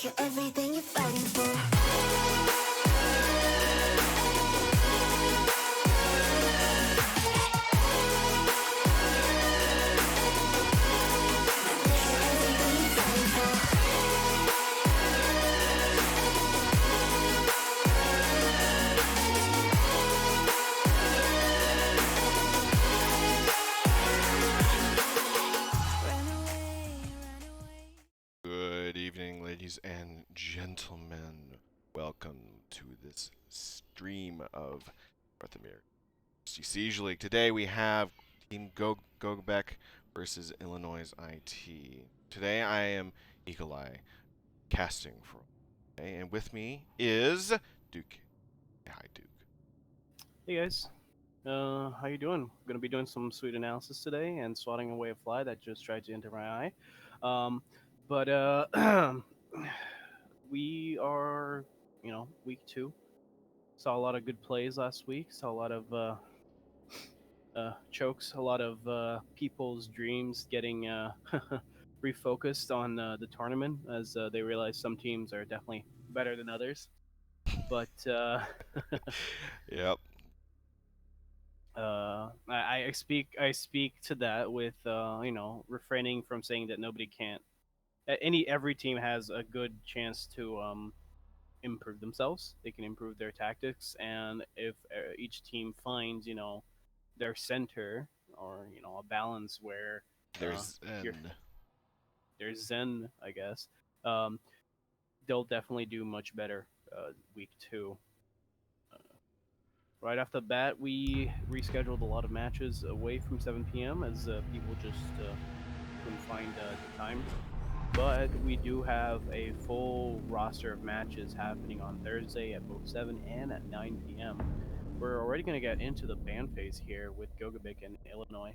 you're everything you're fighting for. Good evening, ladies and gentlemen. Welcome to this stream of North America GCC League. Today we have Team Gogebic versus Illinois IT. Today I am Eagle Eye casting for, and with me is Duke. Hi, Duke. Hey guys, how you doing? I'm gonna be doing some sweet analysis today and swatting away a fly that just tried to enter my eye. But we are, week 2. Saw a lot of good plays last week. Saw a lot of chokes, a lot of people's dreams getting refocused on the tournament as they realize some teams are definitely better than others. But Yep. I speak to that with refraining from saying that nobody can't. Every team has a good chance to improve themselves. They can improve their tactics, and if each team finds their center or a balance where There's you're- N. there's zen, I guess, um, they'll definitely do much better week 2. Right off the bat, we rescheduled a lot of matches away from 7 p.m. as people just couldn't find the time. But we do have a full roster of matches happening on Thursday at both 7 and at 9 p.m. We're already going to get into the ban phase here with Gogebic and Illinois.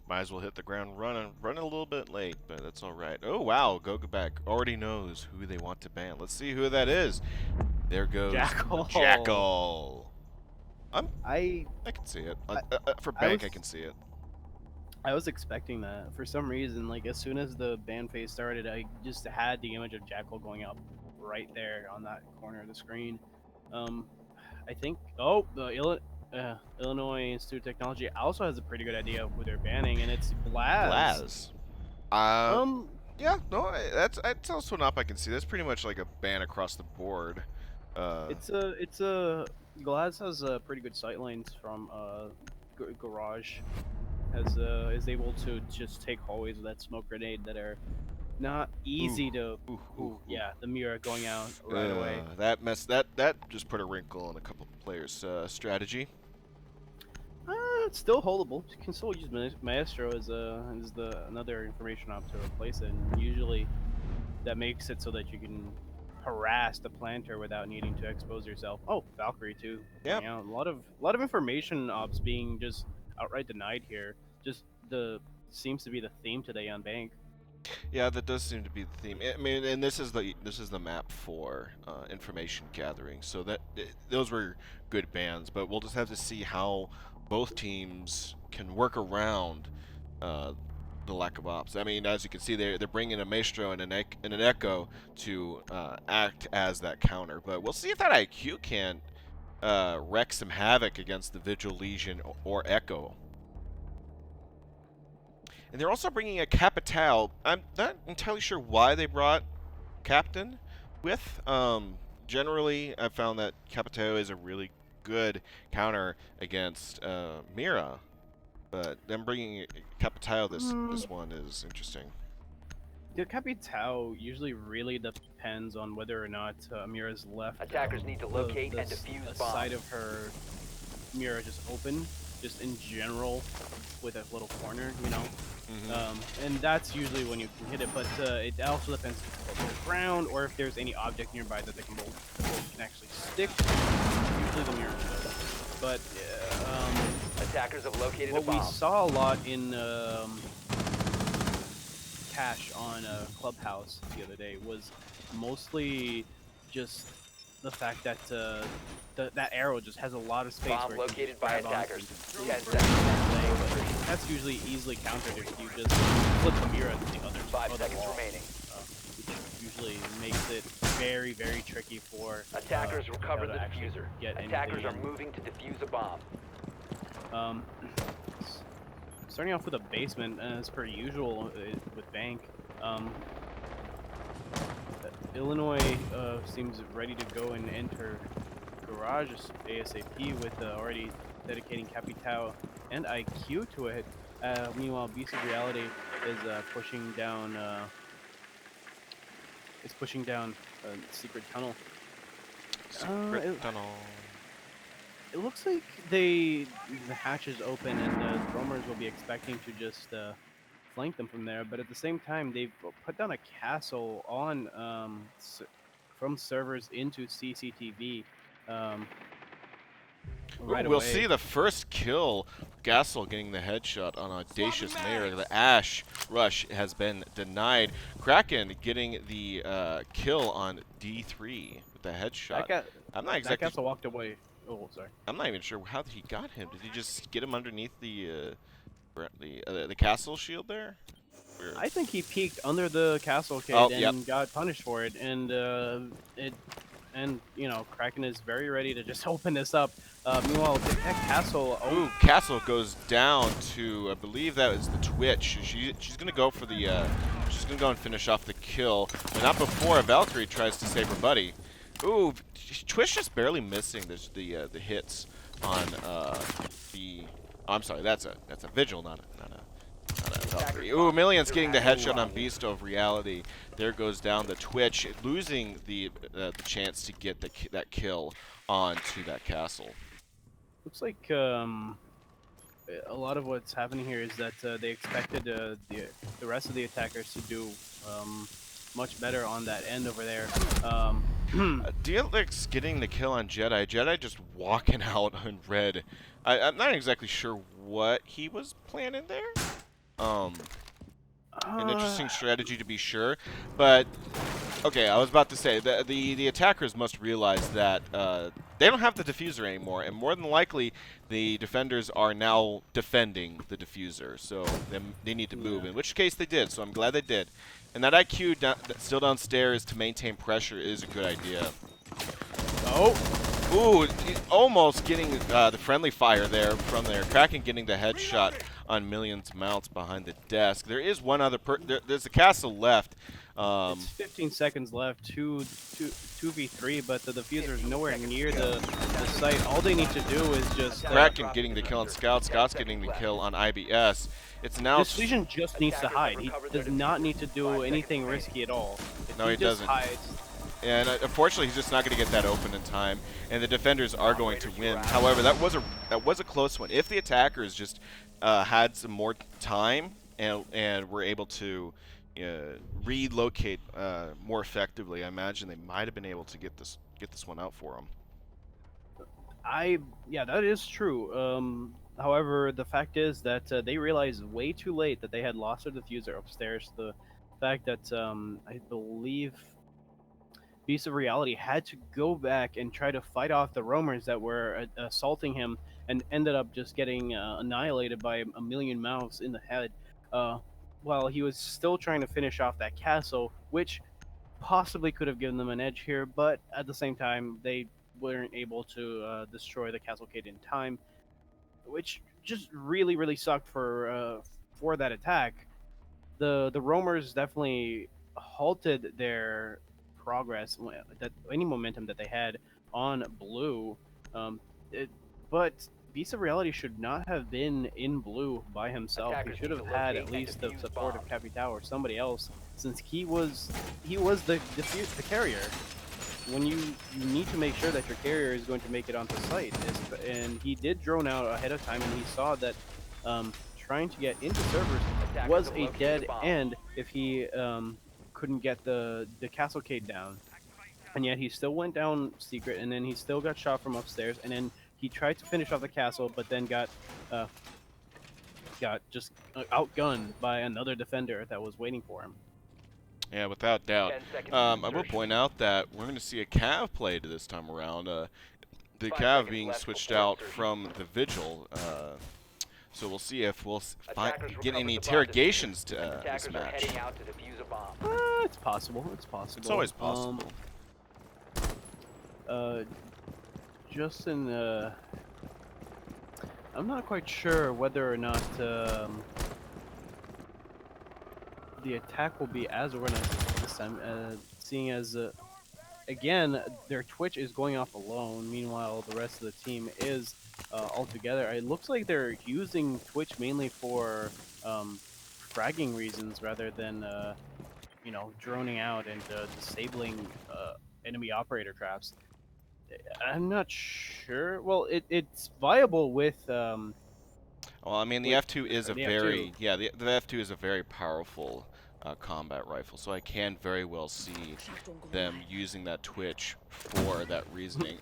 Might as well hit the ground running. Running a little bit late, but that's all right. Oh, wow. Gogebic already knows who they want to ban. Let's see who that is. There goes Jackal. Jackal. I can see it. For bank, I can see it. I was expecting that. For some reason, like as soon as the ban phase started, I just had the image of Jackal going up right there on that corner of the screen. I think the Illinois Institute of Technology also has a pretty good idea of who they're banning, and it's Blaz. Yeah, no, that's also an op I can see. That's pretty much like a ban across the board. It's a Glaz has pretty good sightlines from Garage. Is able to just take hallways with that smoke grenade that are not easy to. Yeah, the mirror going out right away. That just put a wrinkle in a couple players' strategy. It's still holdable. You can still use Maestro as another information op to replace it. And usually, that makes it so that you can harass the planter without needing to expose yourself. Oh, Valkyrie too. Yeah. A lot of information ops being just outright denied here. Just seems to be the theme today on Bank. Yeah, that does seem to be the theme. I mean, and this is the map for information gathering. So those were good bans, but we'll just have to see how both teams can work around the lack of ops. I mean, as you can see, they're bringing a Maestro and an Echo to act as that counter. But we'll see if that IQ can wreak some havoc against the Vigil Legion or Echo. And they're also bringing a Capital. I'm not entirely sure why they brought Captain with. Generally, I found that Capital is a really good counter against Mira. But them bringing Capital this one is interesting. The Capital usually really depends on whether or not Mira's left. Attackers need to locate and defuse the bombs. side of her Mira just open, just in general, with a little corner, and that's usually when you can hit it. But it also depends if it's the ground or if there's any object nearby that the bolt can actually stick to. Usually the Mira does. But attackers have located a what bomb. we saw a lot in Cash on Clubhouse the other day was mostly just the fact that that arrow just has a lot of space. Bomb located by attackers. 10 seconds. That's usually easily countered if you just flip the mirror to the other 5 seconds wall, remaining. which usually makes it very, very tricky for Attackers recovered to the actually diffuser. get Attackers are anything in. moving to defuse a bomb. Starting off with a basement, as per usual with Bank. Illinois seems ready to go and enter garage ASAP with already dedicating Capital and IQ to it. Meanwhile, Beast of Reality is pushing down. Secret tunnel. Secret tunnel. It looks like the hatch is open and the roamers will be expecting to just flank them from there. But at the same time, they've put down a castle on from servers into CCTV. Right We'll away. see the first kill. Gassel getting the headshot on Audacious Mayor. The Ash rush has been denied. Kraken getting the kill on D3 with the headshot. I'm not exactly. That castle walked away. Oh, sorry. I'm not even sure how he got him. Did he just get him underneath the castle shield there? Or... I think he peeked under the castle cage and got punished for it, and you know, Kraken is very ready to just open this up. Meanwhile, that castle. Ooh, castle goes down to, I believe that was the Twitch. She's gonna go for the. She's gonna go and finish off the kill, but not before Valkyrie tries to save her buddy. Ooh, Twitch just barely missing the hits on the. Oh, I'm sorry, that's a Vigil, not a Valkyrie. Ooh, Million's getting the headshot on Beast of Reality. There goes down the Twitch, losing the chance to get that kill onto that castle. Looks like a lot of what's happening here is that they expected the rest of the attackers to do much better on that end over there. Dialec's getting the kill on Jedi. Jedi just walking out on red. I'm not exactly sure what he was planning there. An interesting strategy to be sure, but okay. I was about to say that the attackers must realize that they don't have the diffuser anymore, and more than likely the defenders are now defending the diffuser, so they need to move. In which case they did, so I'm glad they did. And that IQ still downstairs to maintain pressure is a good idea. Oh! Ooh, almost getting the friendly fire there from there. Kraken getting the headshot on Million's mounts behind the desk. There is one other there's a castle left. It's 15 seconds left, 2v3, but the diffuser is nowhere near the site. All they need to do is just... Kraken getting the kill on Scout, Scout's getting the kill on IBS. It's now... This Legion just needs to hide. He does not need to do anything risky at all. No, he doesn't. Hides, and unfortunately, he's just not going to get that open in time, and the defenders are going to win. However, that was a close one. If the attackers just had some more time and were able to relocate more effectively, I imagine they might have been able to get this one out for them. Yeah, that is true. However, the fact is that they realized way too late that they had lost their diffuser upstairs. The fact that I believe Beast of Reality had to go back and try to fight off the roamers that were assaulting him, and ended up just getting annihilated by a million mouths in the head. While he was still trying to finish off that castle, which possibly could have given them an edge here, but at the same time, they weren't able to destroy the Castlecade in time, which just really, really sucked for that attack. The roamers definitely halted their progress, that any momentum that they had on blue, but Beast of Reality should not have been in blue by himself. He should have had at least the support of Capital or somebody else, since he was the carrier. When you need to make sure that your carrier is going to make it onto site, and he did drone out ahead of time, and he saw that trying to get into servers was a dead end if he couldn't get the Castlecade down, and yet he still went down secret, and then he still got shot from upstairs, and then he tried to finish off the castle, but then got just outgunned by another defender that was waiting for him. Yeah, without doubt. I will point out that we're going to see a Cav played this time around. The Cav being switched out from the Vigil. So we'll see if we'll get any interrogations to this match. It's possible. It's possible. It's always possible. Justin, I'm not quite sure whether or not the attack will be as organized this time, seeing as again their Twitch is going off alone. Meanwhile, the rest of the team is all together. It looks like they're using Twitch mainly for fragging reasons rather than you know, droning out and disabling enemy operator traps. I'm not sure. Well, it's viable with Well, I mean, the with F2 is a the very F2. yeah, the F2 is a very powerful combat rifle, so I can very well see them using that Twitch for that reasoning.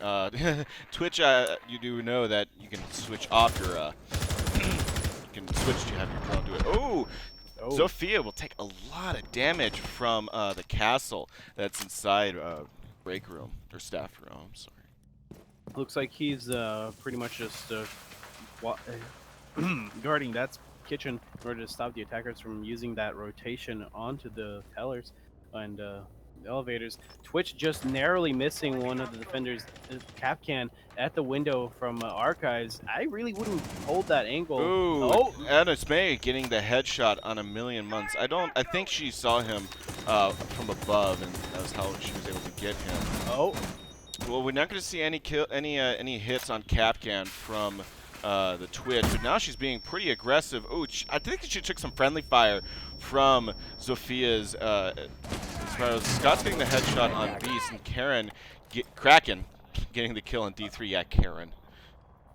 Twitch, you do know that you can switch off your you can switch to have your drone do it. Oh, Zofia will take a lot of damage from the castle that's inside break room or staff room. I'm sorry. Looks like he's pretty much just guarding that kitchen in order to stop the attackers from using that rotation onto the tellers and elevators. Twitch just narrowly missing one of the defenders' cap can at the window from archives. I really wouldn't hold that angle. Ooh, Oh, Anna's May getting the headshot on A Million Months. I think she saw him from above, and that's how she was able to get him. oh. Well, we're not going to see any hits on Capcan from the Twitch, but now she's being pretty aggressive. Ooh, I think she took some friendly fire from Zofia's. Scott's getting the headshot on Beast, and Kraken getting the kill on D3. Yeah, Karen.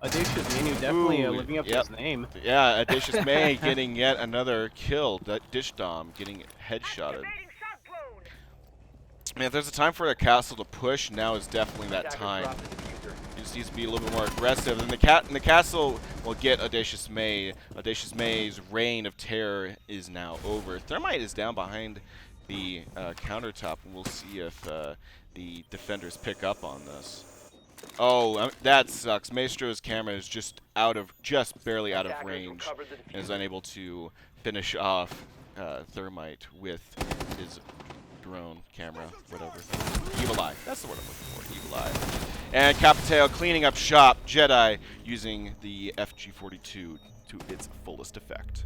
Audacious Menu definitely Ooh, living up to his name. Yeah, Audacious May getting yet another kill. That Dish Dom getting headshotted. I mean, if there's a time for a castle to push, now is definitely that time. He just needs to be a little bit more aggressive. And the castle will get Audacious May. Audacious May's reign of terror is now over. Thermite is down behind the countertop, and we'll see if the defenders pick up on this. Oh, that sucks. Maestro's camera is just barely out of range, and is unable to finish off Thermite with his drone camera, whatever. Evil Eye. That's the word I'm looking for. Evil Eye. And Capitao cleaning up shop. Jedi using the FG42 to its fullest effect.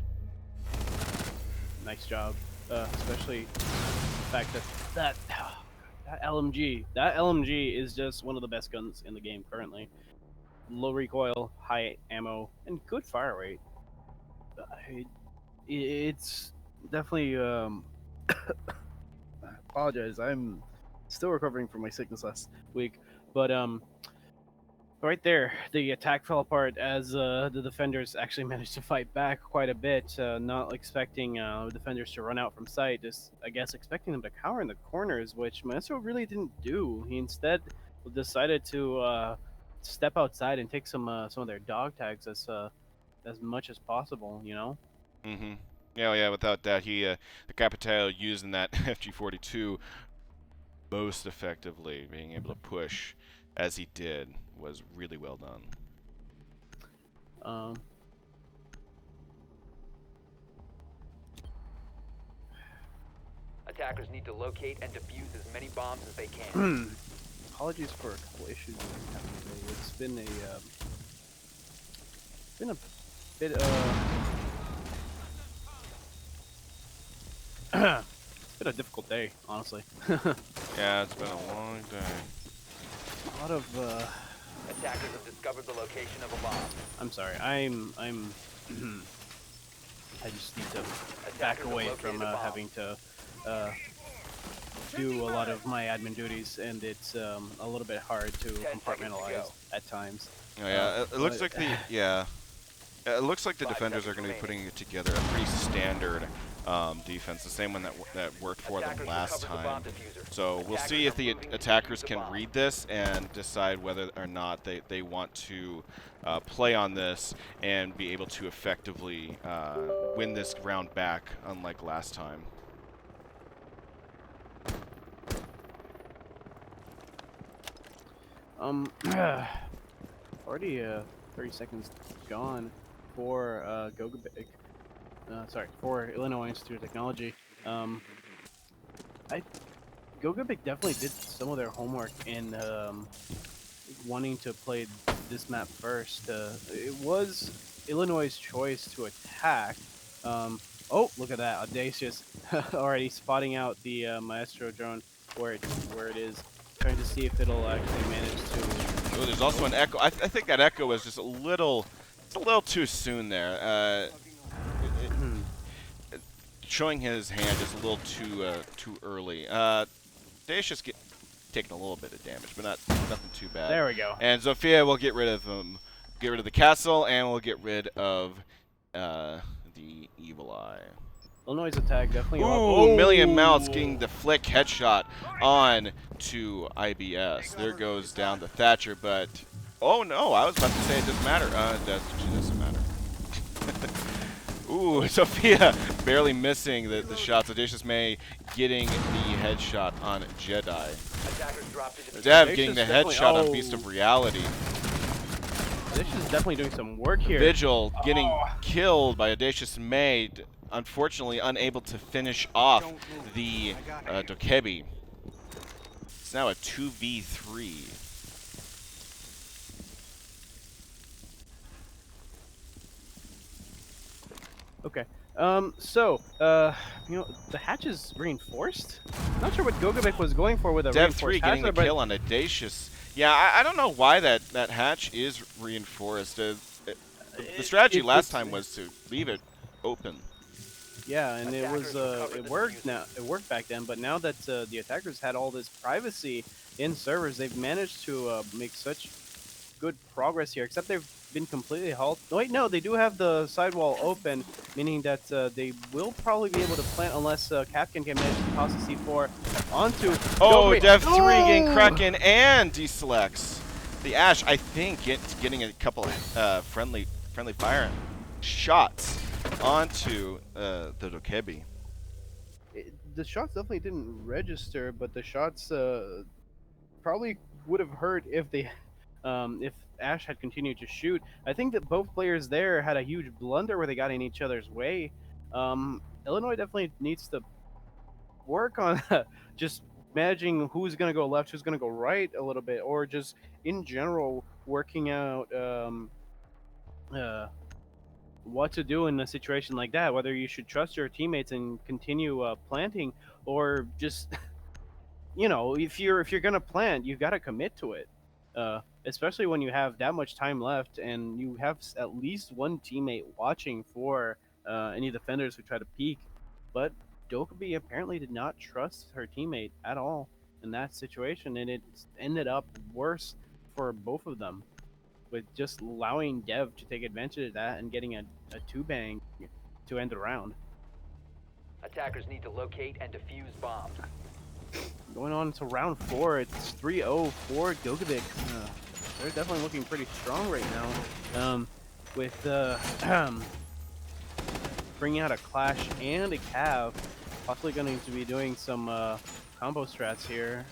Nice job, especially the fact that LMG is just one of the best guns in the game currently. Low recoil, high ammo, and good fire rate. It's definitely I apologize. I'm still recovering from my sickness last week, but right there, the attack fell apart as the defenders actually managed to fight back quite a bit, not expecting defenders to run out from sight, just, I guess, expecting them to cower in the corners, which Maestro really didn't do. He instead decided to step outside and take some of their dog tags as much as possible, you know? Mm-hmm. Yeah, without doubt. The Capitao using that FG42 most effectively, being able to push as he did, was really well done. Attackers need to locate and defuse as many bombs as they can. Apologies for a couple issues that happened today. It's been a bit it's been a difficult day, honestly. Yeah, it's been a long day. A lot of Attackers have discovered the location of a bomb. I'm sorry. I just need to back away from having to do a lot of my admin duties, and it's a little bit hard to compartmentalize at times. Oh, yeah, it looks like it looks like the defenders are going to be putting together a pretty standard defense, the same one that worked for them last time. So we'll see if the attackers can read this and decide whether or not they want to play on this and be able to effectively win this round back, unlike last time. Already 30 seconds gone for Gogebic. Sorry, for Illinois Institute of Technology. Gogebic definitely did some of their homework in wanting to play this map first. It was Illinois' choice to attack. Oh, look at that, Audacious already spotting out the Maestro drone where it is, trying to see if it'll actually manage to. Oh, there's also an echo. I think that echo was just it's a little too soon there. Showing his hand is a little too early. Dacious taking a little bit of damage, but nothing too bad. There we go. And Zofia will get rid of him, get rid of the castle, and we'll get rid of the evil eye. Illinois' attack definitely. Ooh, Million Mouths getting the flick headshot on to IBS. There goes down the Thatcher, but oh no, I was about to say it doesn't matter. It doesn't matter. Ooh, Sophia barely missing the shots. Audacious May getting the headshot on Jedi. Dev getting the headshot on Beast of Reality. Audacious is definitely doing some work here. Vigil getting killed by Audacious May. Unfortunately, unable to finish off the Gogebic. It's now a 2v3. Okay. You know, the hatch is reinforced. Not sure what Gogebic was going for with a Dev reinforced 3 getting the hatch, kill on Audacious. Yeah, I don't know why that hatch is reinforced. The strategy last time was to leave it open. Yeah, and it was it worked now. It worked back then, but now that the attackers had all this privacy in servers, they've managed to make such good progress here. Except they've been completely halted. Oh, wait, no, they do have the sidewall open, meaning that they will probably be able to plant unless Capcan can manage to toss the C4 onto. Oh, Dev 3 getting Kraken and deselects. The Ash, I think, getting a couple friendly fire shots onto the Gogebic. The shots definitely didn't register, but the shots probably would have hurt if if Ash had continued to shoot. I think that both players there had a huge blunder where they got in each other's way. Illinois definitely needs to work on just managing who's going to go left, who's going to go right a little bit, or just in general working out what to do in a situation like that, whether you should trust your teammates and continue planting, or just you know, if you're gonna plant, you've got to commit to it, especially when you have that much time left and you have at least one teammate watching for any defenders who try to peek. But Gogebic apparently did not trust her teammate at all in that situation, and it ended up worse for both of them, with just allowing Dev to take advantage of that and getting a 2-bang to end the round. Attackers need to locate and defuse bombs. Going on to round 4, it's 3-0 for Gogebic. They're definitely looking pretty strong right now, with bringing out a Clash and a Cav, possibly going to be doing some combo strats here.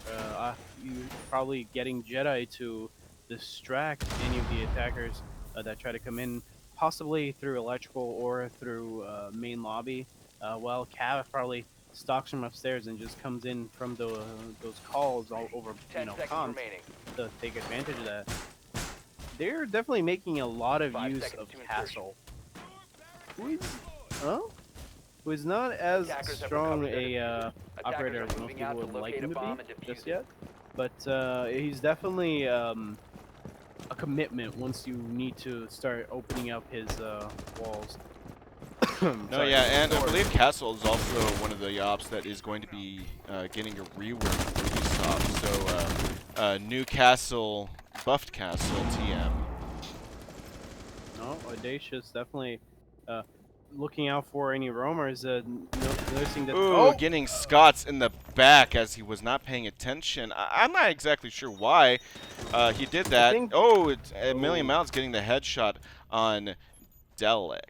You probably getting Jedi to distract any of the attackers that try to come in, possibly through electrical or through main lobby, while Cav probably stalks from upstairs and just comes in from those calls all over, you know, comms to take advantage of that. They're definitely making a lot of use of Castle, who is not as strong a operator as most people would like him to be just yet, but he's definitely a commitment once you need to start opening up his walls. No, yeah, and I believe Castle is also one of the ops that is going to be getting a rework for Ubisoft. So, new Castle, buffed Castle, TM. No, Audacious definitely looking out for any roamers. Noticing that. Ooh, getting Scots in the back as he was not paying attention. I'm not exactly sure why he did that. Oh, it's a Million Mouths getting the headshot on Delek.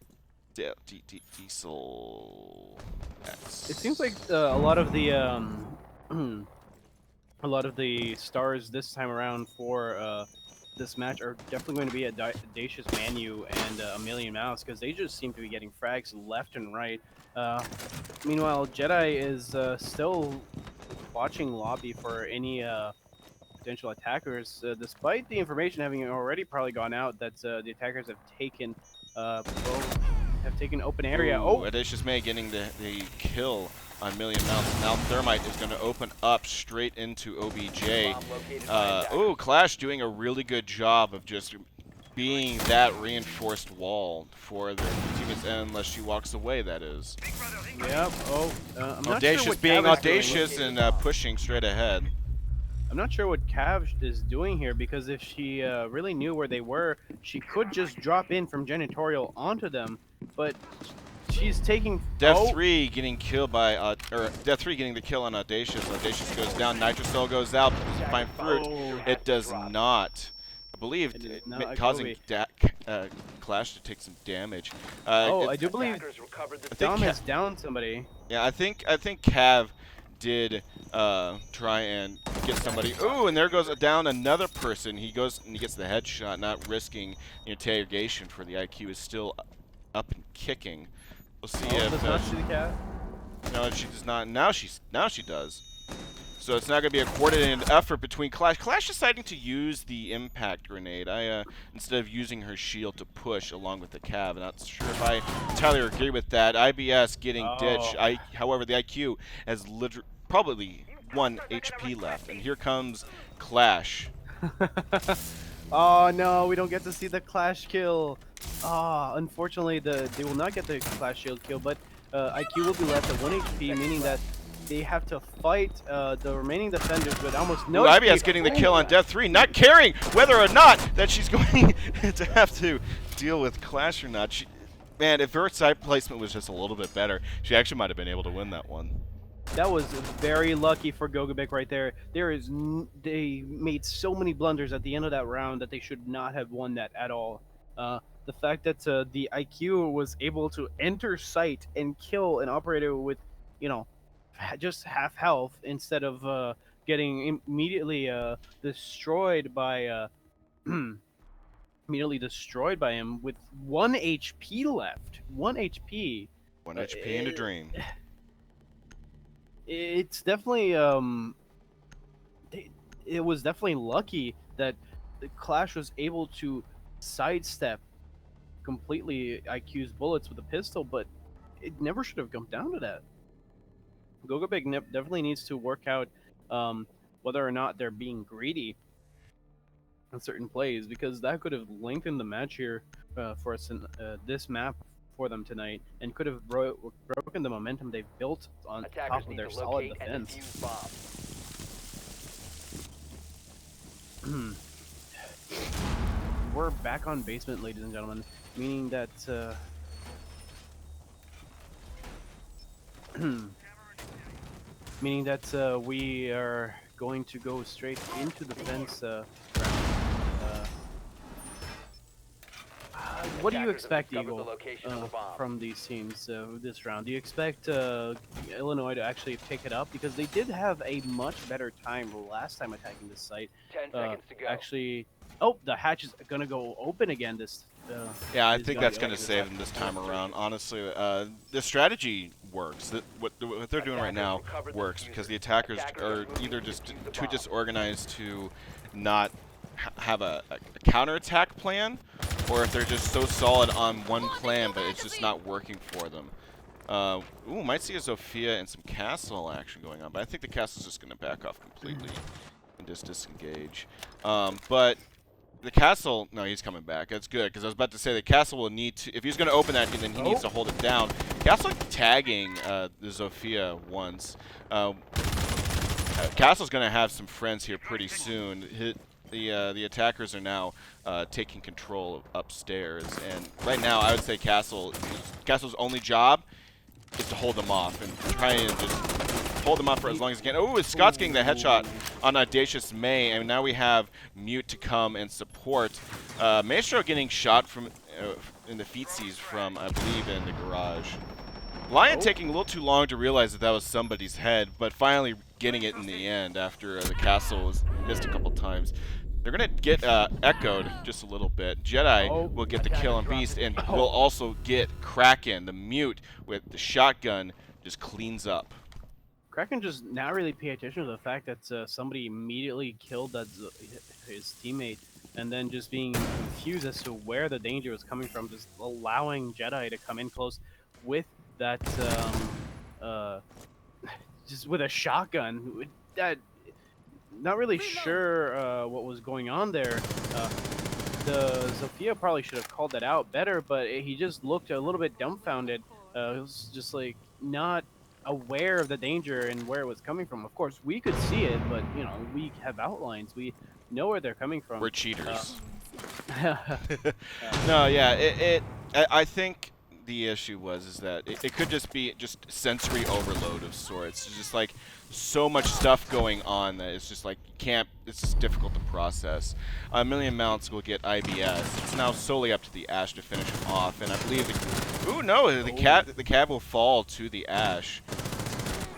Diesel. It seems like a lot of the stars this time around for this match are definitely going to be a Audacious Manu and a Million Mouths, because they just seem to be getting frags left and right. Meanwhile, Jedi is still watching lobby for any potential attackers, despite the information having already probably gone out that the attackers have taken open area. Ooh, Audacious May getting the kill on Million Mounts. Now Thermite is going to open up straight into OBJ. Ooh, Clash doing a really good job of just being that reinforced wall for the teammates, unless she walks away, that is. Yep. I'm not Audacious sure what being Cav is doing. audacious and pushing straight ahead. I'm not sure what Cav is doing here, because if she really knew where they were, she could just drop in from Janitorial onto them, but she's taking... Death 3 getting killed by, Death 3 getting the kill on Audacious. Audacious goes down, Nitrocell goes out, does it find fruit? It does not. I believe causing Clash to take some damage. I do believe Dom has downed somebody. Yeah, I think Cav did try and get somebody. Ooh, and there goes down another person. He goes and he gets the headshot, not risking interrogation for the IQ is still up and kicking. We'll see if does not see the cat? No, she does not. Now she does. So it's not going to be a coordinated effort between Clash. Clash deciding to use the impact grenade. Instead of using her shield to push along with the Cav. I'm not sure if I entirely agree with that. IBS getting ditched. However, the IQ has probably 1 HP left. And here comes Clash. Oh no, we don't get to see the Clash kill. Unfortunately, they will not get the Clash shield kill, but IQ will be left at 1 HP, meaning that they have to fight the remaining defenders with almost no HP. IBS getting the kill on Death 3, not caring whether or not that she's going to have to deal with Clash or not. Man, if her side placement was just a little bit better, she actually might have been able to win that one. That was very lucky for Gogebic right there. They made so many blunders at the end of that round that they should not have won that at all. The fact that the IQ was able to enter site and kill an operator with, just half health instead of getting immediately destroyed by immediately destroyed by him with 1 HP left. 1 HP. 1 HP and a dream. It's definitely it was definitely lucky that the Clash was able to sidestep completely IQ's bullets with a pistol, but it never should have come down to that. Gogebic definitely needs to work out whether or not they're being greedy on certain plays, because that could have lengthened the match here for us in this map for them tonight, and could have broken the momentum they've built on top of their solid defense. We're back on basement, ladies and gentlemen, meaning that we are going to go straight into the fence round. What do you expect, Eagle, from these teams this round? Do you expect Illinois to actually pick it up? Because they did have a much better time last time attacking this site. 10 seconds to go. Actually, oh, the hatch is going to go open again this yeah, I think that's going to save them this time around. Honestly, the strategy works. What they're doing right now works, because the attackers are either just too disorganized to not have a counterattack plan, or if they're just so solid on one plan, but it's just not working for them. Ooh, might see a Zofia and some castle action going on, but I think the castle's just going to back off completely and just disengage. But the castle, no, he's coming back. That's good, because I was about to say the castle will need to, if he's going to open that, then he needs to hold it down. Castle tagging the Zofia once. Castle's going to have some friends here pretty soon. The attackers are now taking control of upstairs, and right now I would say Castle's only job is to hold them off and try and just hold them off for as long as he can. Oh, Scott's getting the headshot on Audacious May, and now we have Mute to come and support. Maestro getting shot from in the feetsies from, I believe, in the garage. Lion taking a little too long to realize that was somebody's head, but finally getting it in the end after the castle was missed a couple times. They're going to get echoed just a little bit. Jedi will get the kill on Beast, and will also get Kraken. The Mute with the shotgun just cleans up. Kraken just not really pay attention to the fact that somebody immediately killed his teammate, and then just being confused as to where the danger was coming from, just allowing Jedi to come in close with that, just with a shotgun. That, not really sure what was going on there. The Zofia probably should have called that out better, but he just looked a little bit dumbfounded. It was just like not aware of the danger and where it was coming from. Of course, we could see it, but you know, we have outlines. We know where they're coming from. We're cheaters. Uh, No, yeah, I think the issue is that it could just be sensory overload of sorts. It's just like so much stuff going on that it's just like you can't. It's just difficult to process. A million mounts will get IBS. It's now solely up to the Ash to finish him off, and I believe ooh, no, the cab will fall to the Ash.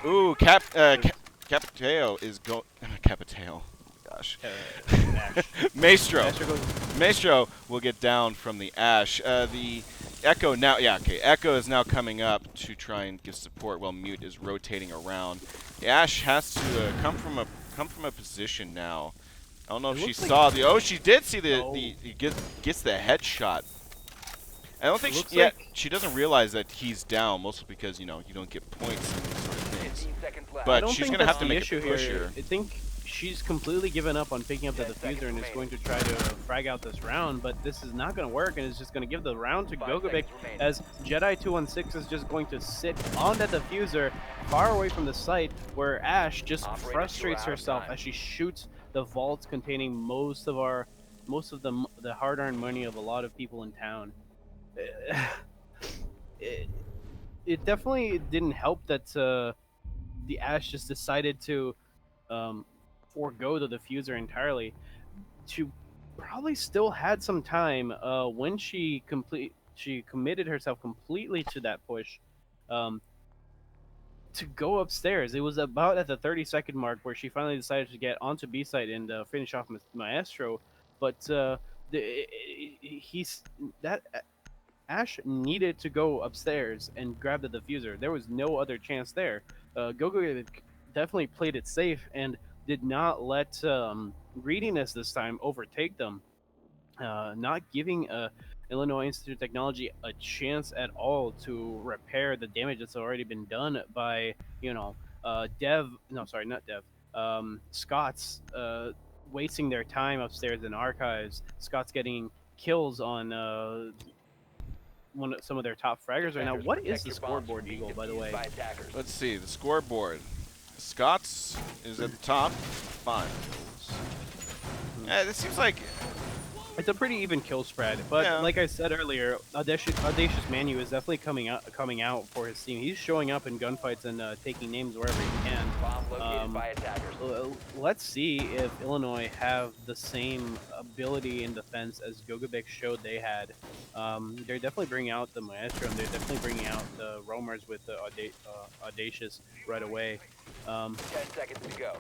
Ooh, Capiteo is going. Capiteo. Gosh. Maestro will get down from the Ash. The Echo now, yeah, okay. Echo is now coming up to try and give support while Mute is rotating around. The Ash has to come from a position now. I don't know if she saw the. Oh, she did see he gets the headshot. I don't think she doesn't realize that he's down, mostly because you don't get points and these sort of things. But she's gonna have to make a push here. I think she's completely given up on picking up the diffuser and is going to try to frag out this round, but this is not going to work, and it's just going to give the round to Gogebic, as Jedi 216 is just going to sit on that diffuser far away from the site, where Ash just frustrates herself as she shoots the vaults containing most of the hard-earned money of a lot of people in town. It definitely didn't help that the Ash just decided to forego the diffuser entirely. She probably still had some time when she committed herself completely to that push to go upstairs. It was about at the 30-second mark where she finally decided to get onto B site and finish off Maestro, but Ash needed to go upstairs and grab the diffuser. There was no other chance there. Gogo definitely played it safe and did not let greediness this time overtake them, not giving Illinois Institute of Technology a chance at all to repair the damage that's already been done by, Scots wasting their time upstairs in archives. Scots getting kills on some of their top fraggers right now. What is the scoreboard, Eagle, by the way? Let's see, the scoreboard. Scots is at the top, 5. This seems like it's a pretty even kill spread, but yeah. Like I said earlier, Audacious Manu is definitely coming out for his team. He's showing up in gunfights and taking names wherever he can. Let's see if Illinois have the same ability in defense as Gogebic showed they had. They're definitely bringing out the Maestro, and they're definitely bringing out the roamers with the Audacious right away. 10 seconds to go.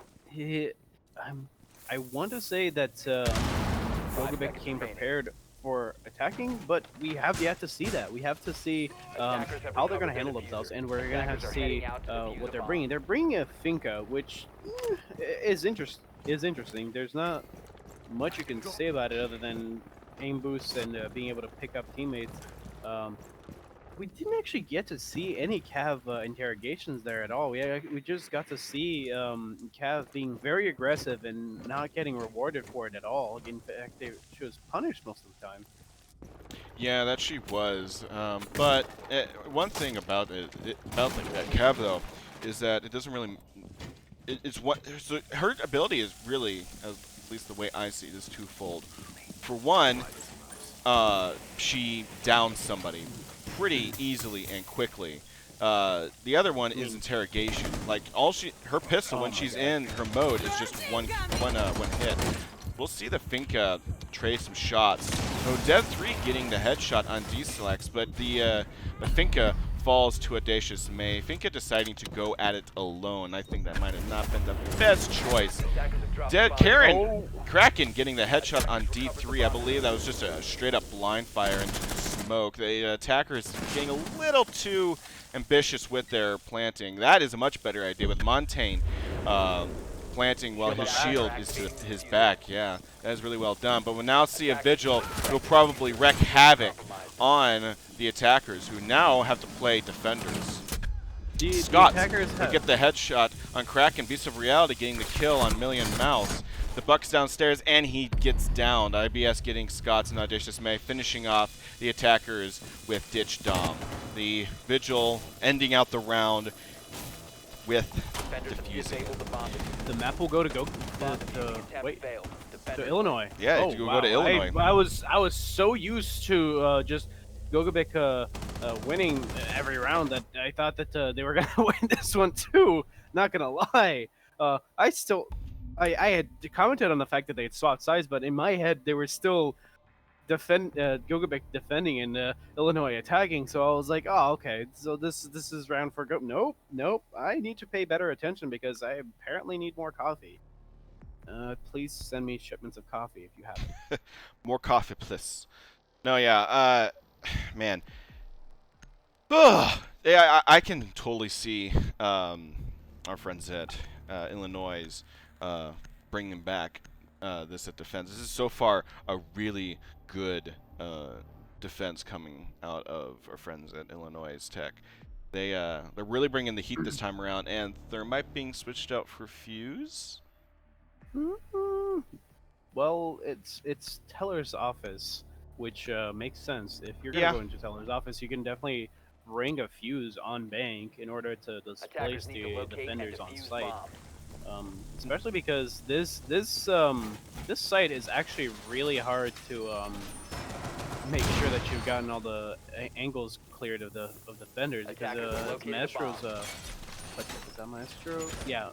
I want to say that Gogebic came prepared for attacking, but we have yet to see that. We have to see how they're going to handle themselves, and we're going to have to see what they're bringing. They're bringing a Finka, which is interesting. There's not much you can say about it other than aim boosts and being able to pick up teammates. We didn't actually get to see any Cav interrogations there at all. We just got to see Cav being very aggressive and not getting rewarded for it at all. In fact, she was punished most of the time. Yeah, that she was. But one thing about that Cav though is that it doesn't really. Her ability is really, at least the way I see it, is twofold. For one, she downs somebody pretty easily and quickly. The other one is interrogation. Like her pistol when she's in her mode is just one hit. We'll see the Finka tray some shots. So Dev 3 getting the headshot on D-Selects, but the Finka falls to Audacious May. Finka deciding to go at it alone. I think that might have not been the best choice. Kraken getting the headshot on D3. I believe that was just a straight up blind fire into the smoke. The attackers getting a little too ambitious with their planting. That is a much better idea with Montaigne planting while his shield is to his back. Yeah, that is really well done. But we'll now see a Vigil who will probably wreak havoc on the attackers, who now have to play defenders. Scott will get the headshot on Kraken. Beast of Reality getting the kill on Million Mouse. The Buck's downstairs, and he gets downed. IBS getting Scott's and Audacious May, finishing off the attackers with Ditch Dom. The Vigil ending out the round with defusing. The map will go to to Illinois. Yeah, oh, you wow. go to Illinois. I was so used to just Gogebic winning every round that I thought that they were gonna win this one too. Not gonna lie, I had commented on the fact that they had swapped sides, but in my head they were still Gogebic defending and Illinois attacking. So I was like, oh, okay, so this is round for Nope. I need to pay better attention because I apparently need more coffee. Please send me shipments of coffee if you have it. More coffee, please. No, yeah, man. Ugh. Yeah, I can totally see our friends at Illinois bringing back this at defense. This is so far a really good defense coming out of our friends at Illinois Tech. They're really bringing the heat this time around, and Thermite being switched out for Fuse. Well, it's Teller's office, which makes sense. If you're gonna go into Teller's office, you can definitely bring a Fuse on bank in order to displace the defenders on site. Especially because this site is actually really hard to make sure that you've gotten all the angles cleared of the defenders, because Maestro's what is that, Maestro? Yeah.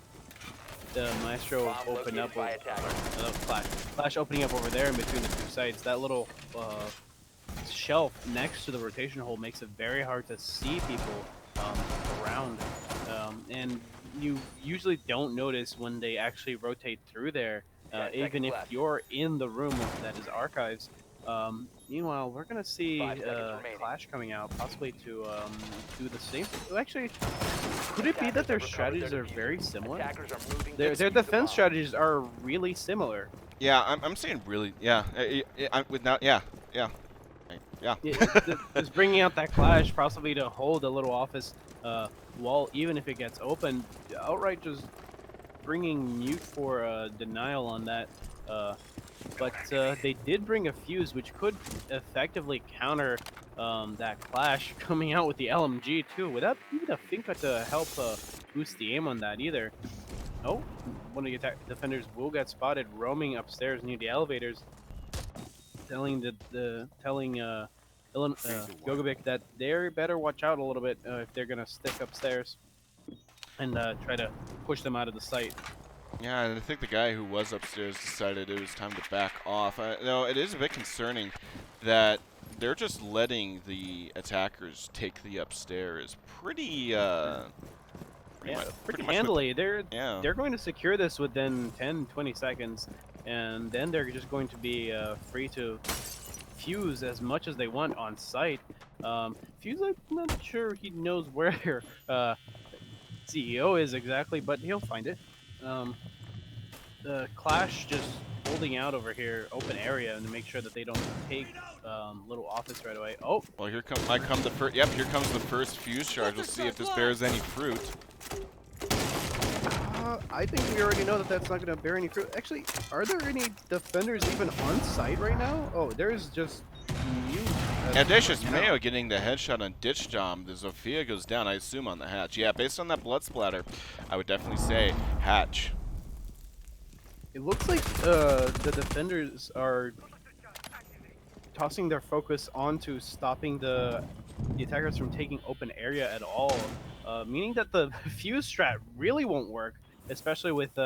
The Maestro opened up over Flash opening up over there in between the two sites. That little shelf next to the rotation hole makes it very hard to see people around, and you usually don't notice when they actually rotate through there, even if you're in the room that is archives. Meanwhile, we're gonna see Clash coming out, possibly to do the same. Actually, could it be that their strategies are very similar? Their defense strategies are really similar. Yeah, I'm saying really. Yeah, Just bringing out that Clash, possibly to hold a little office wall, even if it gets open. Outright just bringing mute for denial on that. But they did bring a Fuse, which could effectively counter that Clash coming out with the LMG too, without even a Finka to help boost the aim on that either. Oh, one of the defenders will get spotted roaming upstairs near the elevators, telling Gogebic that they better watch out a little bit if they're gonna stick upstairs and try to push them out of the site. Yeah, and I think the guy who was upstairs decided it was time to back off. No, it is a bit concerning that they're just letting the attackers take the upstairs pretty handily. They're going to secure this within 10-20 seconds, and then they're just going to be free to Fuse as much as they want on site. Fuse, I'm not sure he knows where CEO is exactly, but he'll find it. The Clash just holding out over here, open area, and to make sure that they don't take little office right away. Oh, well, here comes the first. Yep, here comes the first Fuse charge. We'll see if this bears any fruit. I think we already know that that's not going to bear any fruit. Actually, are there any defenders even on site right now? Oh, there's just mute. Audacious Mayo getting the headshot on Ditch Dom. The Zofia goes down, I assume, on the hatch. Yeah, based on that blood splatter, I would definitely say hatch. It looks like the defenders are tossing their focus onto stopping the attackers from taking open area at all, meaning that the Fuse strat really won't work, especially with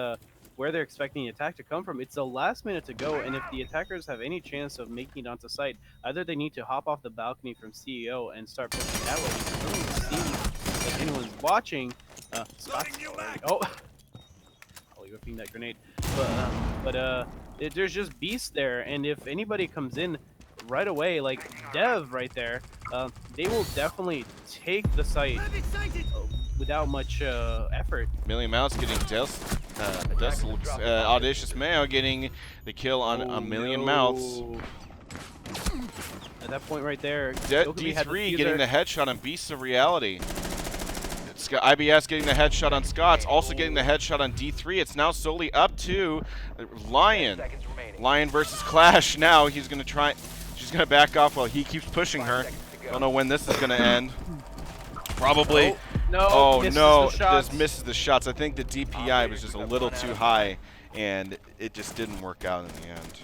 where they're expecting the attack to come from. It's the last minute to go, and if the attackers have any chance of making it onto site, either they need to hop off the balcony from CEO and start pushing that way. It doesn't seem like anyone's watching. Oh, whipping that grenade. But there's just beasts there, and if anybody comes in, right away, like Dev right there, they will definitely take the site without much effort. Million Mouse getting Audacious Mayo getting the kill on a Million Mouths. At that point right there, Gogebic had the D3 fuser. getting the headshot on Beasts of Reality. IBS getting the headshot on Scott's, also getting the headshot on D3. It's now solely up to Lion. Lion versus Clash now. He's going to try. She's going to back off while he keeps pushing her. Don't know when this is going to end. Probably. No, just misses the shots. I think the DPI was just a little too high, and it just didn't work out in the end.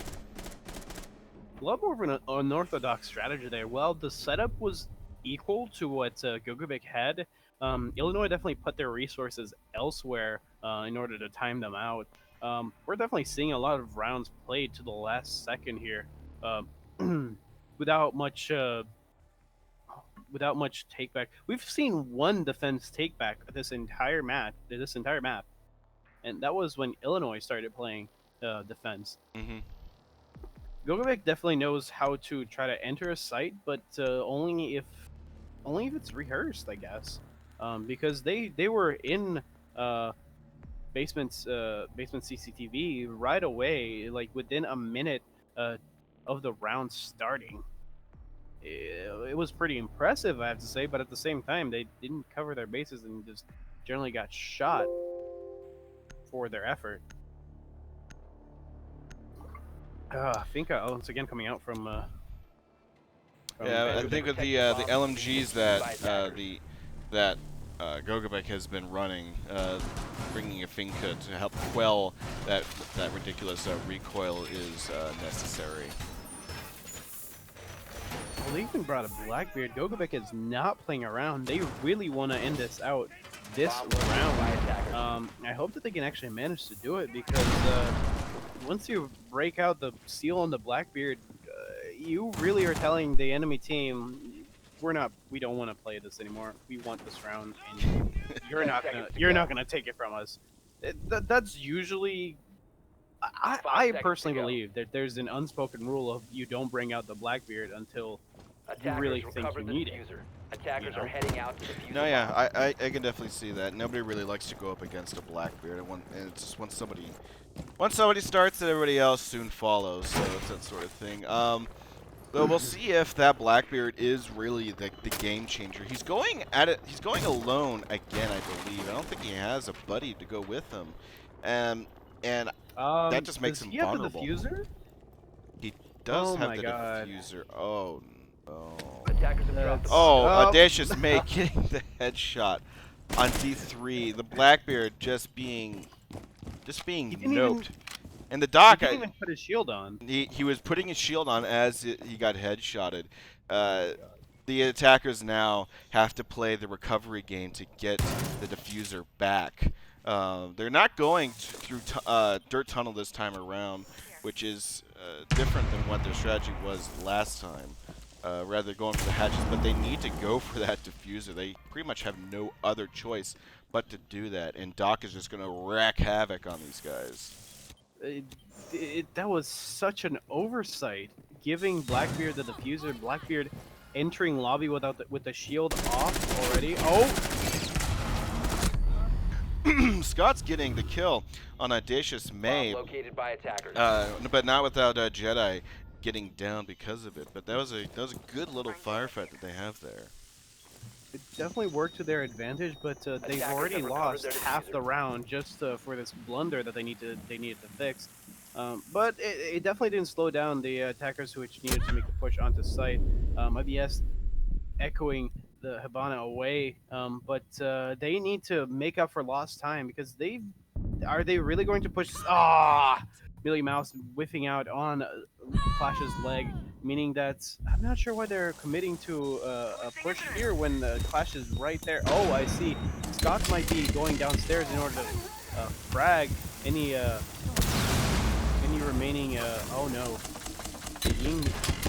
A lot more of an unorthodox strategy there. Well, the setup was equal to what Gogebic had. Illinois definitely put their resources elsewhere in order to time them out. We're definitely seeing a lot of rounds played to the last second here, without much take back. We've seen one defense take back this entire map, and that was when Illinois started playing defense. Gogebic definitely knows how to try to enter a site, but only if it's rehearsed, I guess. Because they were in basement CCTV right away, like within a minute of the round starting. It was pretty impressive, I have to say, but at the same time, they didn't cover their bases and just generally got shot for their effort. Finka once again coming out from I think with the LMGs that Gogebic has been running, bringing a Finka to help quell that ridiculous recoil is necessary. Well, they even brought a Blackbeard. Gogebic is not playing around. They really want to end this out this round. I hope that they can actually manage to do it, because once you break out the seal on the Blackbeard, you really are telling the enemy team, we don't want to play this anymore. We want this round, and you're not gonna take it from us. That's usually, I personally believe that there's an unspoken rule of you don't bring out the Blackbeard until you really think you need it. Attackers are heading out to the fuser. No, yeah, I can definitely see that. Nobody really likes to go up against a Blackbeard, and it's just once somebody starts, everybody else soon follows. So it's that sort of thing. But we'll see if that Blackbeard is really the game changer. He's going at it. He's going alone again, I believe. I don't think he has a buddy to go with him, and that just makes him vulnerable. Does he have the diffuser? He does have the God. diffuser. Oh no. Attackers have dropped the Audacious May getting the headshot on D3. The Blackbeard just being noped. And the Doc, he didn't even put his shield on. He was putting his shield on as he got headshotted. The attackers now have to play the recovery game to get the diffuser back. They're not going through dirt tunnel this time around, which is different than what their strategy was last time. Rather going for the hatches, but they need to go for that diffuser. They pretty much have no other choice but to do that, and Doc is just going to wreak havoc on these guys. That was such an oversight, giving Blackbeard the diffuser. Blackbeard entering lobby with the shield off already. Oh! Scott's getting the kill on Audacious May, located by attackers. but not without Jedi getting down because of it. But that was a good little firefight that they have there. It definitely worked to their advantage, but they've already lost half the round just for this blunder that they needed to fix. But it definitely didn't slow down the attackers, which needed to make a push onto site. IBS echoing the Hibana away, but they need to make up for lost time, because are they really going to push? Billy Mouse whiffing out on Clash's leg, meaning that I'm not sure why they're committing to a push here when the Clash is right there. Oh, I see. Scott might be going downstairs in order to frag any remaining. Oh no, the Ying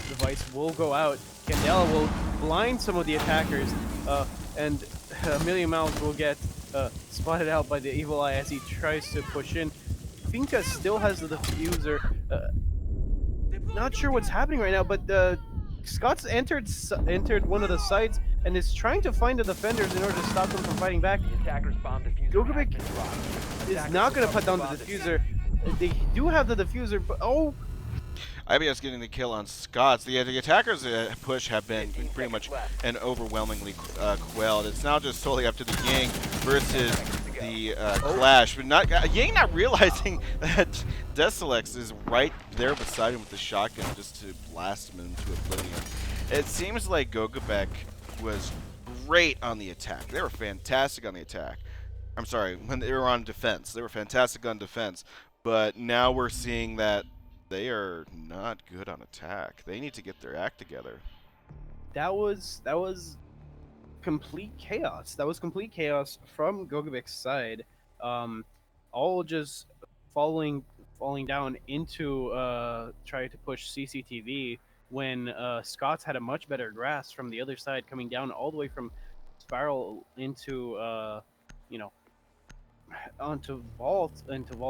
device will go out. Candela will blind some of the attackers, and Million Mouse will get spotted out by the Evil Eye as he tries to push in. Finka still has the diffuser. not sure what's happening right now, but Scott's entered one of the sites and is trying to find the defenders in order to stop them from fighting back. The attacker's bomb diffuser has Gogebic been dropped. is Attackers not going to recovered put down the bomb diffuser. They do have the diffuser, but IBS getting the kill on Scots. The attackers' push have been 15 pretty much seconds left. and overwhelmingly quelled. It's now just solely up to the Yang versus the Clash. But not Yang not realizing that Desilex is right there beside him with the shotgun just to blast him into oblivion. It seems like Gogebic was great on the attack. They were fantastic on the attack. I'm sorry, when they were on defense. They were fantastic on defense. But now we're seeing that they are not good on attack. They need to get their act together. that was complete chaos. That was complete chaos from Gogebic's side. All just falling down into trying to push CCTV when Scott's had a much better grasp from the other side, coming down all the way from Spiral into you know onto Vault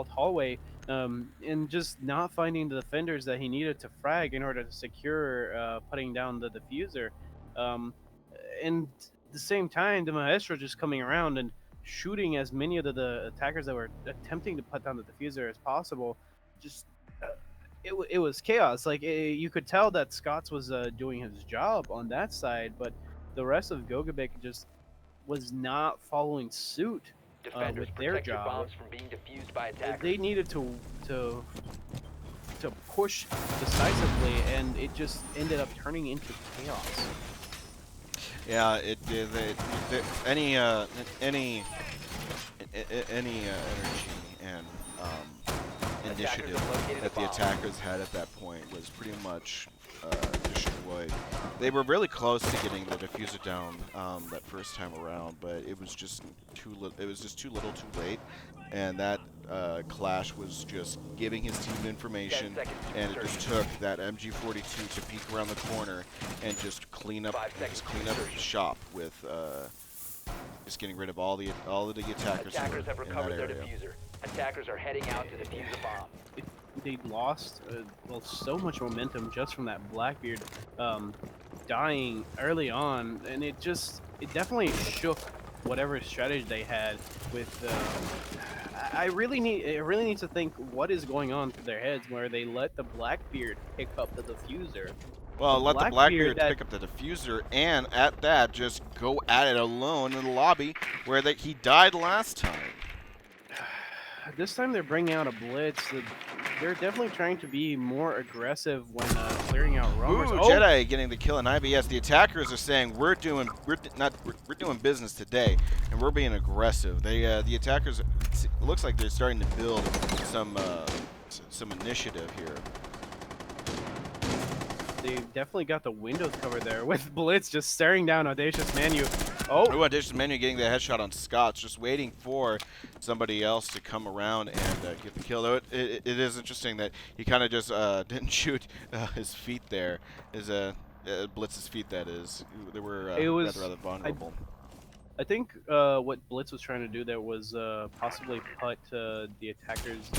hallway, and just not finding the defenders that he needed to frag in order to secure putting down the diffuser. And at the same time, the Maestro just coming around and shooting as many of the attackers that were attempting to put down the diffuser as possible. Just it was chaos. Like you could tell that Scott's was doing his job on that side, but the rest of Gogebic just was not following suit Defenders, with their protect your job. bombs from being defused by attackers. They needed to push decisively, and it just ended up turning into chaos. Yeah, it did. Any energy and initiative that the attackers had at that point was pretty much destroyed. They were really close to getting the diffuser down that first time around, but it was just too little, too late, and that Clash was just giving his team information, and it just took that MG42 to peek around the corner and just clean up shop with just getting rid of all the attackers. Attackers have recovered their area. diffuser. Attackers are heading out to defuse the bomb. They lost so much momentum just from that Blackbeard dying early on, and it definitely shook whatever strategy they had with I really need to think what is going on through their heads where they let the Blackbeard pick up the diffuser. Well, let the Blackbeard pick up the diffuser, and at that, just go at it alone in the lobby where he died last time. This time they're bringing out a blitz. They're definitely trying to be more aggressive when clearing out roamers. Ooh, Jedi getting the kill in IBS. The attackers are saying we're doing business today, and we're being aggressive. The attackers, it looks like they're starting to build some initiative here. They definitely got the windows covered there with Blitz just staring down Audacious Manu. Oh, Audacious Manu getting the headshot on Scott's, just waiting for somebody else to come around and get the kill. Though it is interesting that he kind of just didn't shoot his feet there. His Blitz's feet, that is. They were rather vulnerable. I think what Blitz was trying to do there was possibly put the attackers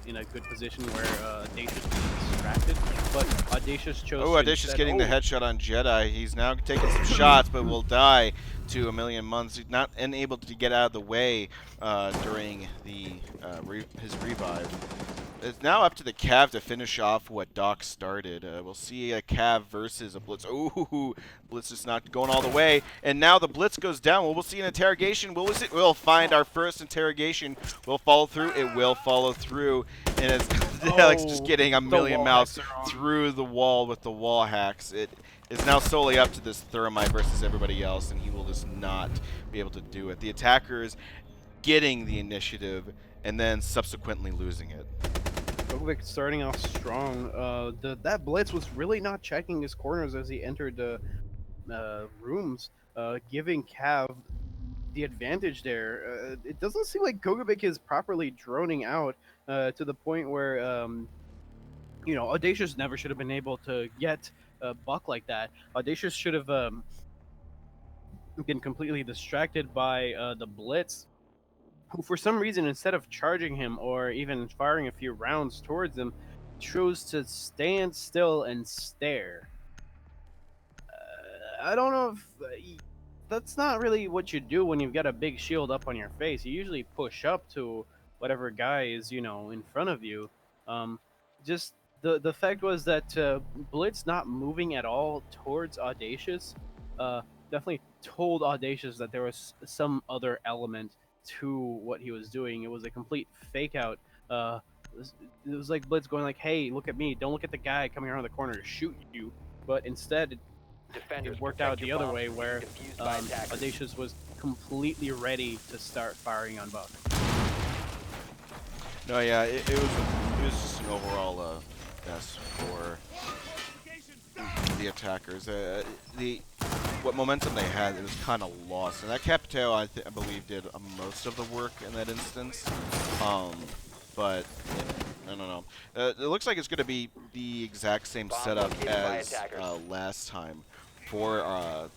in a good position where Audacious was distracted, but Audacious chose. Oh, Audacious getting the headshot on Jedi. He's now taking some shots, but will die to a million months. He's not unable to get out of the way during his revive. It's now up to the Cav to finish off what Doc started. We'll see a Cav versus a Blitz. Ooh, Blitz is not going all the way. And now the Blitz goes down. We'll see an interrogation. We'll find our first interrogation. Will follow through. It will follow through. And it's Alex just getting a million mouse through the wall with the wall hacks. It is now solely up to this Thermite versus everybody else, and he will just not be able to do it. The attackers getting the initiative and then subsequently losing it. Gogebic starting off strong. That Blitz was really not checking his corners as he entered the rooms, giving Cav the advantage there. It doesn't seem like Gogebic is properly droning out to the point where, Audacious never should have been able to get a buck like that. Audacious should have been completely distracted by the Blitz, who for some reason, instead of charging him or even firing a few rounds towards him, chose to stand still and stare. I don't know if that's not really what you do when you've got a big shield up on your face. You usually push up to whatever guy is, you know, in front of you. Um, just the fact was that Blitz not moving at all towards Audacious definitely told Audacious that there was some other element to what he was doing. It was a complete fake out. It was like Blitz going like, "Hey, look at me! Don't look at the guy coming around the corner to shoot you." But instead, Defenders, it worked protect out the your other bombs way from being where defused by attackers. Audacious was completely ready to start firing on Buck. No, yeah, it was just an overall mess for the attackers. What momentum they had, it was kind of lost, and that Capitao I believe did most of the work in that instance. But I don't know. It looks like it's going to be the exact same Bomb setup located by as attackers. last time for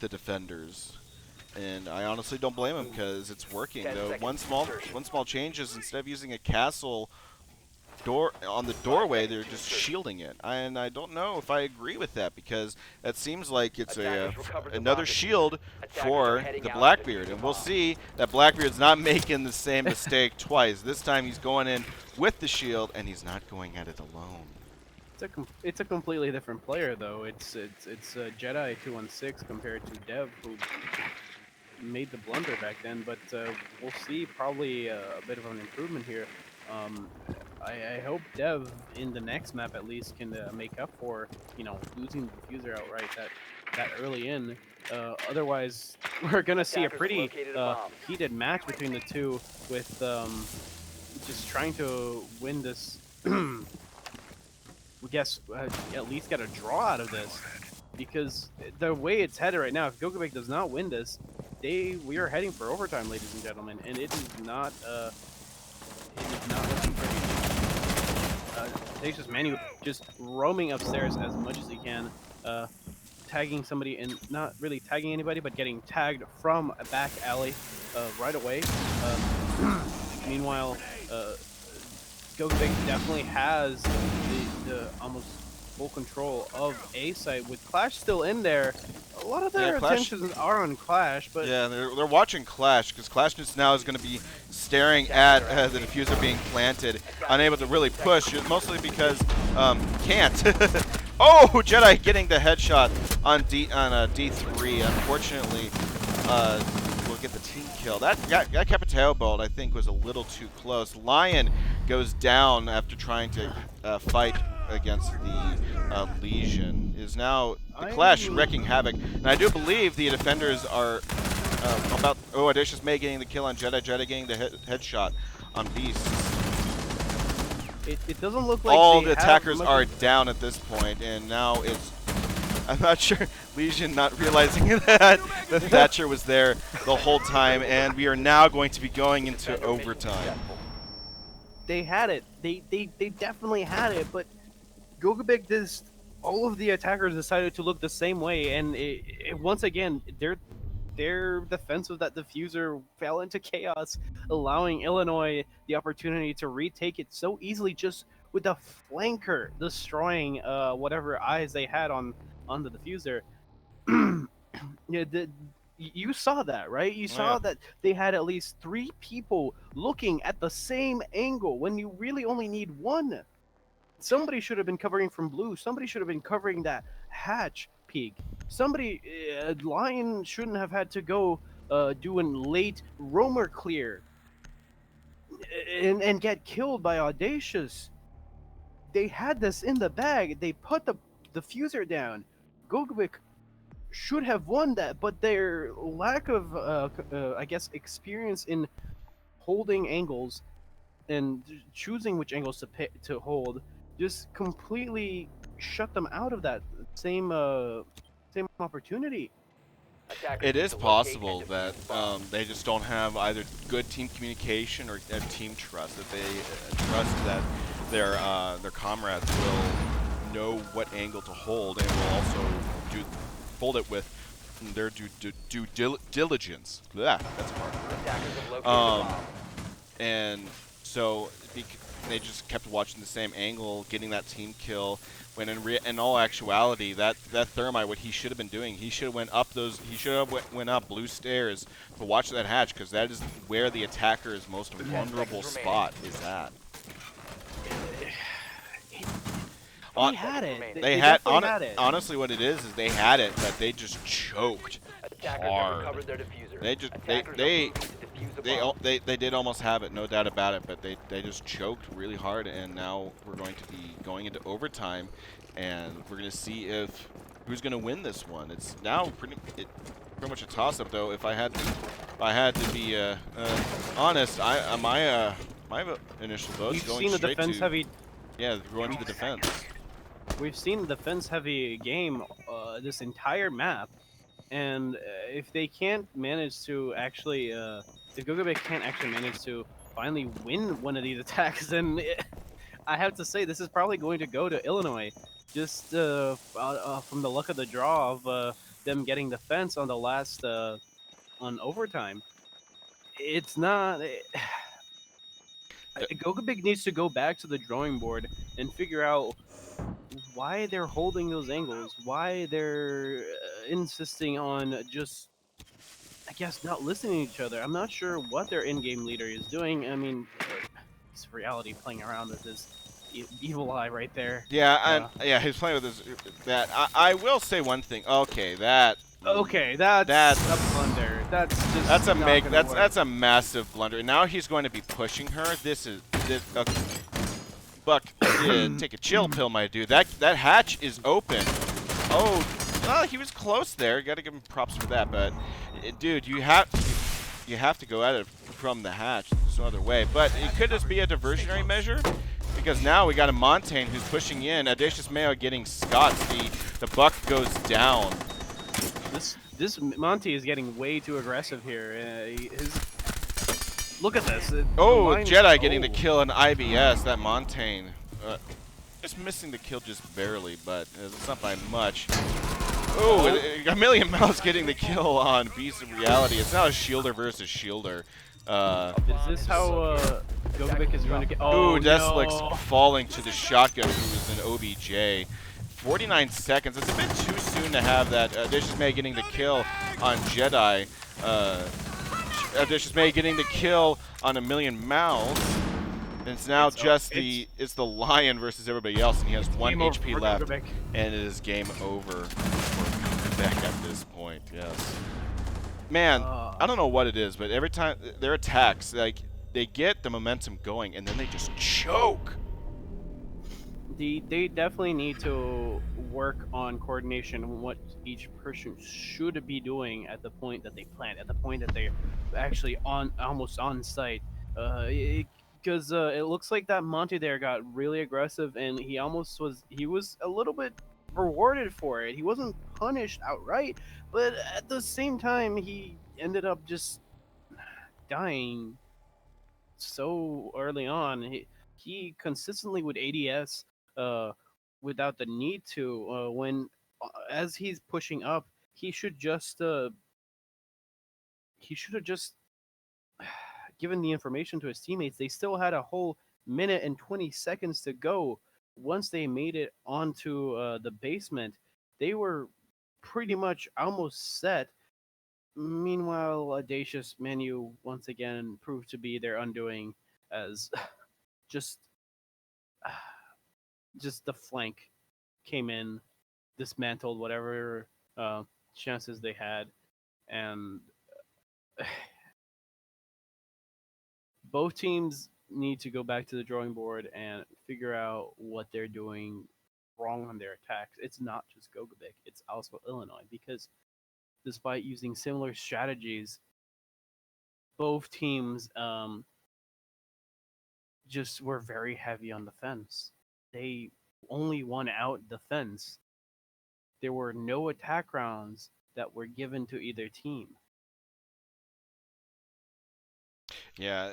the defenders. And I honestly don't blame him because it's working. 10 The seconds one to insertion. small change is instead of using a castle door on the doorway, they're seconds just to insertion. shielding it. And I don't know if I agree with that because that seems like it's Attackers recovered the another bomb shield Attackers are for heading the out to Blackbeard. defuse And the we'll bomb. see that Blackbeard's not making the same mistake twice. This time he's going in with the shield and he's not going at it alone. It's a completely different player though. It's Jedi 216 compared to Dev, who made the blunder back then. But we'll see probably a bit of an improvement here. Um, I hope Dev in the next map at least can make up for, you know, losing the diffuser outright that early in. Otherwise, we're gonna see a Attackers pretty located a bomb. heated match between the two, with just trying to win this. We guess at least get a draw out of this, because the way it's headed right now, if Gogebic does not win this, we are heading for overtime, ladies and gentlemen, and it is not looking pretty. Audacious Manu just roaming upstairs as much as he can, tagging somebody and not really tagging anybody, but getting tagged from a back alley right away. Meanwhile, Gogebic definitely has the almost full control of A site with Clash still in there. A lot of their Clash- attentions are on Clash, but Yeah, they're watching Clash because Clash just now is going to be staring at the diffuser being planted, unable to really push, mostly because can't. Oh, Jedi getting the headshot on D3. Unfortunately, will get the team kill. That Capitao bolt I think was a little too close. Lion goes down after trying to fight against the Legion. Is now the Clash wreaking havoc, and I do believe the defenders are about. Oh, Audacious May getting the kill on Jedi. Jedi getting the headshot on Beast. it doesn't look like All they the have attackers much are of- down at this point, and now it's. I'm not sure Legion not realizing that Thatcher was there the whole time, and we are now going to be going into Defender mission overtime. successful. They had it. They definitely had it, but Gogebic all of the attackers decided to look the same way, and once again their defense of that diffuser fell into chaos, allowing Illinois the opportunity to retake it so easily just with the flanker destroying whatever eyes they had on the diffuser. Yeah, you saw that, right? You saw yeah. that they had at least 3 people looking at the same angle when you really only need 1. Somebody should have been covering from blue. Somebody should have been covering that hatch peak. Somebody, Lion shouldn't have had to go doing late roamer clear and get killed by Audacious. They had this in the bag. They put the diffuser down. Gogebic should have won that, but their lack of, I guess, experience in holding angles and choosing which angles to hold just completely shut them out of that same opportunity. Attackers It need is to locate possible and that defuse the bomb. they just don't have either good team communication or team trust. That they trust that their comrades will know what angle to hold and will also hold it with their due diligence. Blah, that's hard. Attackers have located the Um, bomb. And so they just kept watching the same angle, getting that team kill. When in all actuality, that thermite, what he should have been doing, he should have went up went up blue stairs to watch that hatch, because that is where the attacker's most vulnerable spot is at. They had it. They definitely had it. Honestly, what it is they had it, but they just choked Attackers have hard. recovered their diffuser. They just Attackers are moving to defuse the bomb. they did almost have it, no doubt about it, but they just choked really hard, and now we're going to be going into overtime, and we're going to see if who's going to win this one. It's now pretty much a toss-up, though. If I had to be honest, my initial vote is You've going seen the straight to defense-heavy. yeah, going to the defense. We've seen the defense-heavy game this entire map, and if they can't manage to actually, if Gogebic can't actually manage to finally win one of these attacks, then I have to say this is probably going to go to Illinois, just from the luck of the draw of them getting the fence on the last on overtime. It's not. Gogebic needs to go back to the drawing board and figure out why they're holding those angles, why they're insisting on just, I guess, not listening to each other. I'm not sure what their in-game leader is doing. I mean, it's reality playing around with his evil eye right there. Yeah, yeah, he's playing with his that. I will say one thing. Okay, that's a blunder. That's a massive blunder. Now he's going to be pushing her. This Buck, take a chill pill, my dude. That hatch is open. Oh, well, he was close there. Got to give him props for that. But, dude, you have to go at it from the hatch. There's no other way. But it could just be a diversionary measure, because now we got a Montaigne who's pushing in. Audacious Mayo getting Scots. The Buck goes down. This Monty is getting way too aggressive here. Look at this. Oh, Jedi getting the kill on IBS. That Montaigne. Just missing the kill just barely, but it's not by much. Oh, a million mouths getting the kill on Beast of Reality. It's now a shielder versus shielder. Is this how Gogebic is going to get? Oh, Oh, Deslix no. falling to the shotgun, who was an OBJ. 49 seconds. It's a bit too soon to have that. Audacious May getting the kill on Jedi. Audacious May getting the kill on a million mouths. And it's now it's the Lion versus everybody else, and he has 1 HP left, Gogebic. and it is game over for Gogebic at this point. Yes. Man, I don't know what it is, but every time their attacks, like, they get the momentum going, and then they just choke. They definitely need to work on coordination and what each person should be doing at the point that they plant, at the point that they're actually almost on site. Because it looks like that Monty there got really aggressive, and he was a little bit rewarded for it. He wasn't punished outright, but at the same time, he ended up just dying so early on. He consistently would ADS without the need to. As he's pushing up, he should have just given the information to his teammates. They still had a whole minute and 20 seconds to go. Once they made it onto the basement, they were pretty much almost set. Meanwhile, Audacious Menu once again proved to be their undoing, as just the flank came in, dismantled whatever chances they had, and both teams need to go back to the drawing board and figure out what they're doing wrong on their attacks. It's not just Gogebic, it's also Illinois, because despite using similar strategies, both teams just were very heavy on the fence. They only won out the fence. There were no attack rounds that were given to either team. Yeah,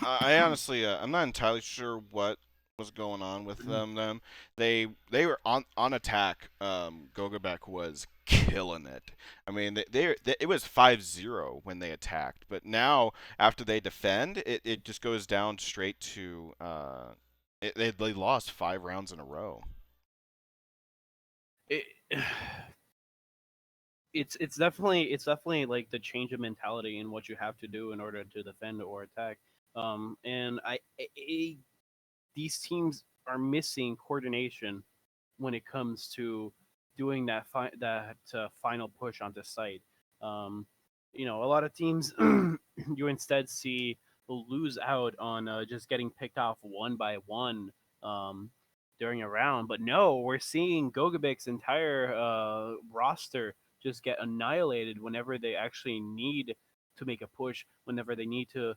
I honestly, I'm not entirely sure what was going on with them. They were on attack. Gogebic was killing it. I mean, it was 5-0 when they attacked, but now after they defend, it just goes down straight to they lost 5 rounds in a row. It, it's definitely like the change of mentality in what you have to do in order to defend or attack. And these teams are missing coordination when it comes to doing that final push onto site. Um, a lot of teams you instead see lose out on just getting picked off one by one um, during a round. But no, we're seeing Gogebic's entire roster just get annihilated whenever they actually need to make a push, whenever they need to.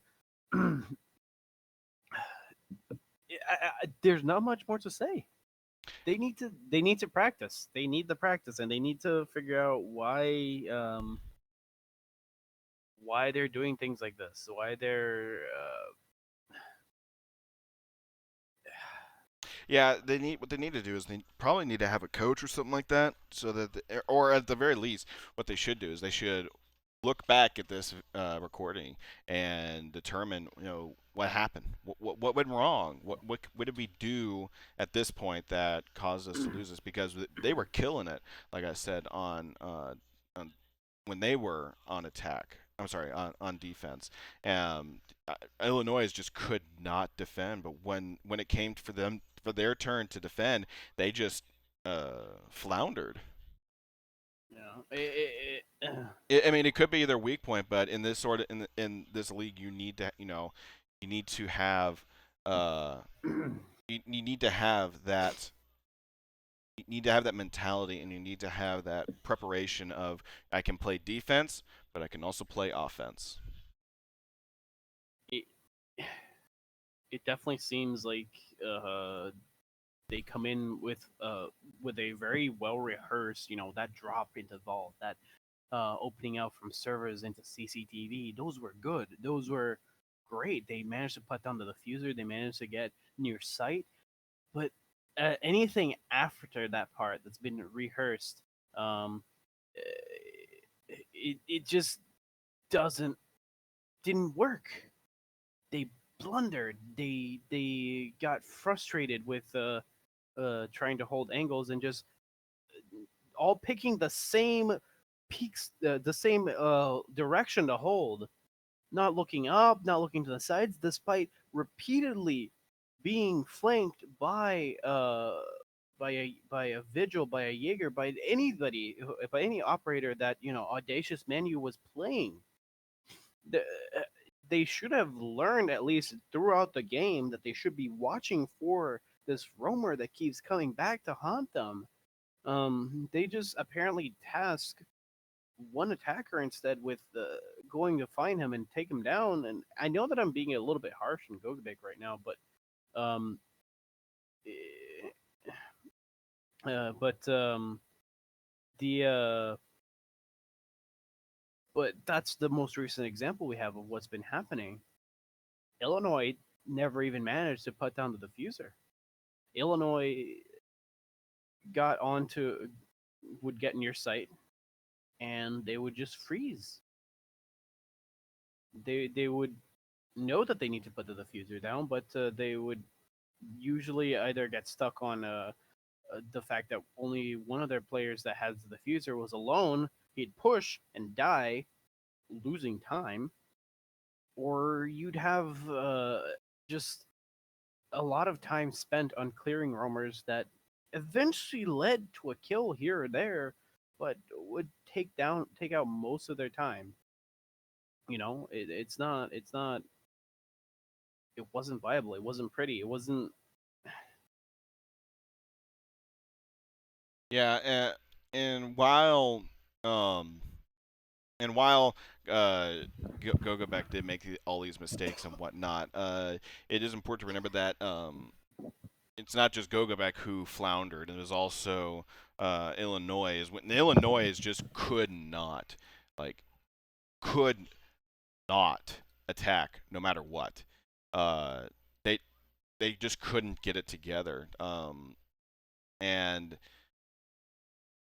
There's not much more to say. They need to practice. They need the practice, and they need to figure out why they're doing things like this. Why they're Yeah, what they need to do is they probably need to have a coach or something like that, so that or at the very least, what they should do is they should look back at this recording and determine, what happened, what went wrong, what did we do at this point that caused us to lose this, because they were killing it, like I said, on when they were on attack. I'm sorry, on defense. Illinois just could not defend, but when it came for their turn to defend, they just floundered. I mean, it could be their weak point, but in this sort of in this league, you need to you need to have you need to have that mentality, and you need to have that preparation of, I can play defense, but I can also play offense. it, it definitely seems like they come in with a very well rehearsed, that drop into vault, that opening out from servers into CCTV. Those were good. Those were great. They managed to put down the diffuser. They managed to get near sight. But anything after that part that's been rehearsed, um, it just doesn't didn't work. They blundered. They got frustrated with trying to hold angles and just all picking the same peaks, the same direction to hold, not looking up, not looking to the sides, despite repeatedly being flanked by a vigil, by a Jaeger, by anybody, by any operator that Audacious Manu was playing. The, they should have learned, at least throughout the game, that they should be watching for this roamer that keeps coming back to haunt them. They just apparently task one attacker instead with going to find him and take him down. And I know that I'm being a little bit harsh on Gogebic right now, but um, eh, but the but that's the most recent example we have of what's been happening. Illinois never even managed to put down the diffuser. Illinois got onto would get near sight and they would just freeze. They would know that they need to put the diffuser down, but they would usually either get stuck on the fact that only one of their players that has the diffuser was alone. He'd push and die, losing time, or you'd have just a lot of time spent on clearing roamers that eventually led to a kill here or there, but would take out most of their time. It's not. It wasn't viable. It wasn't pretty. It wasn't. Yeah, and while um and while uh, Gogebeck did make all these mistakes and whatnot, it is important to remember that it's not just Gogebeck who floundered. It was also Illinois. When Illinois just like, could not attack no matter what. Uh, they they just couldn't get it together. And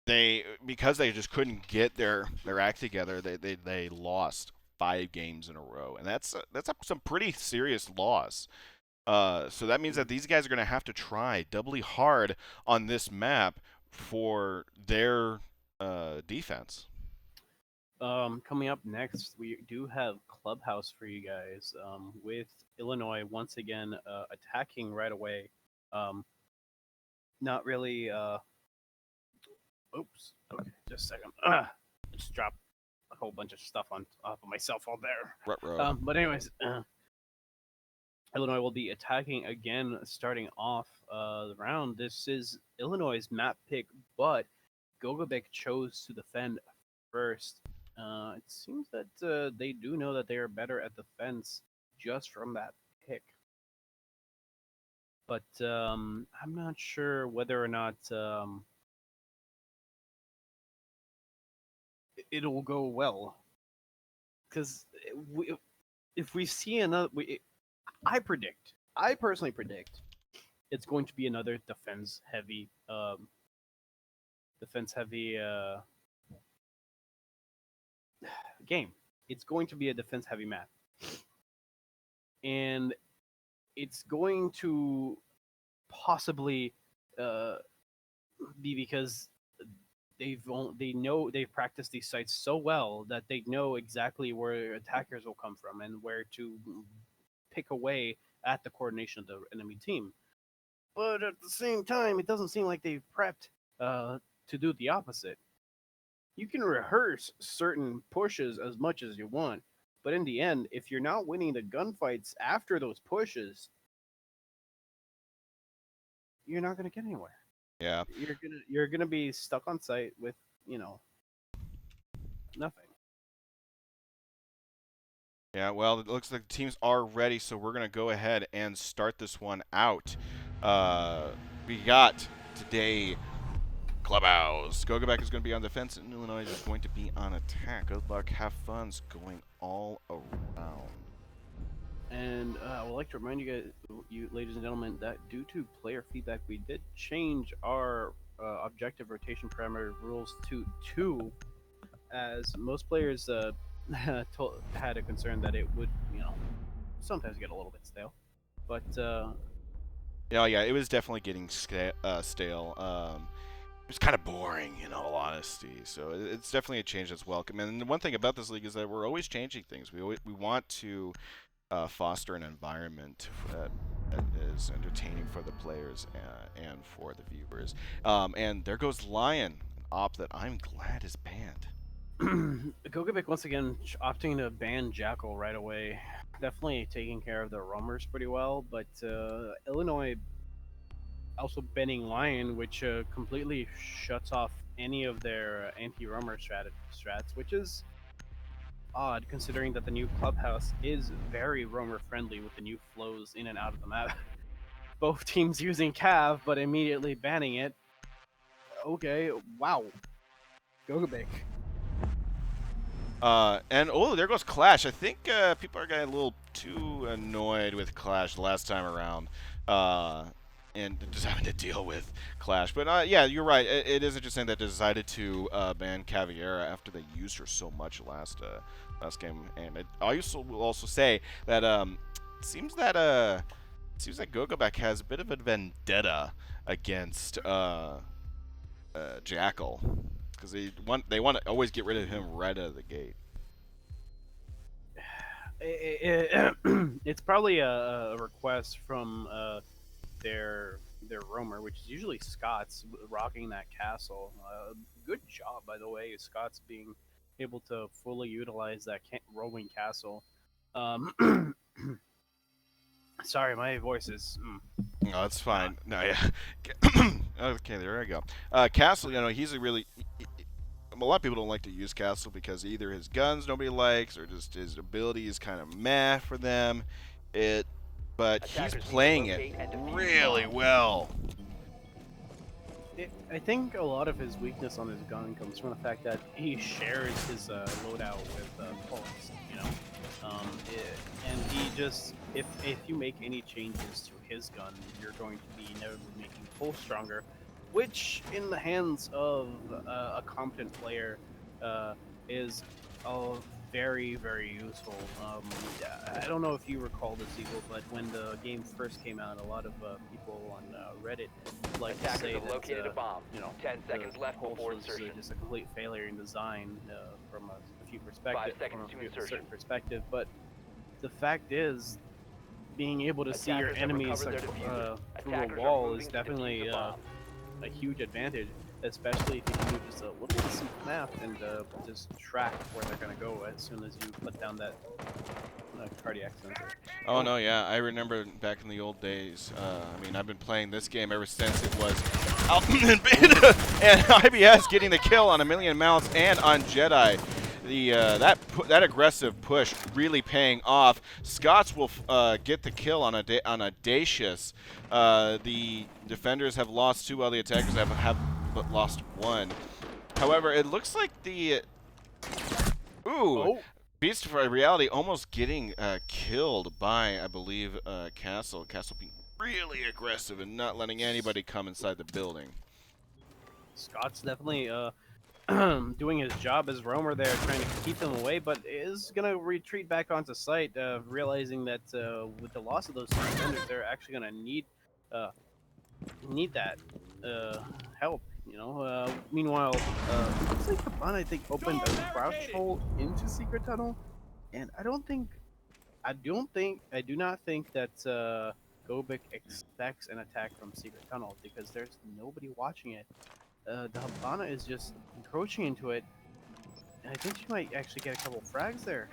because they just couldn't get their act together, they lost 5 games in a row, and that's some pretty serious loss. So that means that these guys are going to have to try doubly hard on this map for their defense. Coming up next, we do have Clubhouse for you guys, with Illinois once again attacking right away. Not really. Oops. Okay, just a second. Just dropped a whole bunch of stuff on top of myself all there. Ruh-roh. But anyways, Illinois will be attacking again, starting off the round. This is Illinois' map pick, but Gogebic chose to defend first. It seems that they do know that they are better at defense just from that pick. But I'm not sure whether or not it'll go well. Because if we see another, I personally predict, it's going to be another defense heavy game. It's going to be a defense heavy map, and it's going to possibly be because they've practiced these sites so well that they know exactly where attackers will come from and where to pick away at the coordination of the enemy team. But at the same time, it doesn't seem like they've prepped to do the opposite. You can rehearse certain pushes as much as you want, but in the end, if you're not winning the gunfights after those pushes, you're not going to get anywhere. Yeah. You're gonna be stuck on site with nothing. Yeah, well, it looks like the teams are ready, so we're going to go ahead and start this one out. We got today Clubhouse. Gogebic is going to be on defense, and Illinois is going to be on attack. Good luck, have fun. It's going all around. And I would like to remind you guys, you ladies and gentlemen, that due to player feedback, we did change our objective rotation parameter rules to 2, as most players had a concern that it would, sometimes get a little bit stale. But yeah, it was definitely getting stale. It was kind of boring, in all honesty. So it's definitely a change that's welcome. And the one thing about this league is that we're always changing things. We want to foster an environment that is entertaining for the players and for the viewers. And there goes Lion, an op that I'm glad is banned. Gogebic once again opting to ban Jackal right away. Definitely taking care of the roamers pretty well, but Illinois also banning Lion, which completely shuts off any of their anti-roamer strats, which is odd considering that the new Clubhouse is very roamer friendly with the new flows in and out of the map. Both teams using Cav, but immediately banning it. Okay, wow. Gogebic. And there goes Clash. I think people are getting a little too annoyed with Clash the last time around, and just having to deal with Clash. But yeah, you're right. It is interesting that they decided to ban Caviera after they used her so much last game. And I will also say that it seems that Gogebic has a bit of a vendetta against Jackal, because they want to always get rid of him right out of the gate. It's probably a request from their roamer, which is usually Scott's, rocking that castle. Good job, by the way, Scott's being able to fully utilize that roaming castle. Sorry, my voice is. No, that's fine. No, yeah. Okay, there I go. Castle, he's a really. A lot of people don't like to use Castle because either his guns nobody likes or just his ability is kind of meh for them. But he's playing it really well. I think a lot of his weakness on his gun comes from the fact that he shares his loadout with Pulse, and he just, if you make any changes to his gun, you're going to be inevitably making Pulse stronger, which in the hands of a competent player is very, very useful. I don't know if you recall this, Eagle, but when the game first came out, a lot of people on Reddit like to Attackers say have that located a bomb. 10 seconds left before was insertion. just a complete failure in design from a few 5 perspectives, seconds from to a few, insertion. certain perspective. But the fact is, being able to see your Attackers have enemies recovered their diffuser. through a Attackers are wall moving is to definitely defuse the bomb. a huge advantage, especially if you can do just a little bit of map and just track where they're gonna go as soon as you put down that cardiac sensor. Oh no, yeah, I remember back in the old days. I mean, I've been playing this game ever since it was out in beta, and IBS getting the kill on A Million Mounts and on Jedi. The that aggressive push really paying off. Scots will get the kill on Audacious. The defenders have lost 2, while the attackers have lost 1. However, it looks like the Beast for Reality almost getting killed by, I believe, Castle. Castle being really aggressive and not letting anybody come inside the building. Scott's definitely doing his job as roamer there, trying to keep them away, but is gonna retreat back onto site, realizing that with the loss of those 2 defenders, they're actually gonna need that help. Meanwhile, looks like Habana, I think, opened a crouch hole into Secret Tunnel, and I do not think that Gogebic expects an attack from Secret Tunnel, because there's nobody watching it. The Habana is just encroaching into it, and I think she might actually get a couple frags there.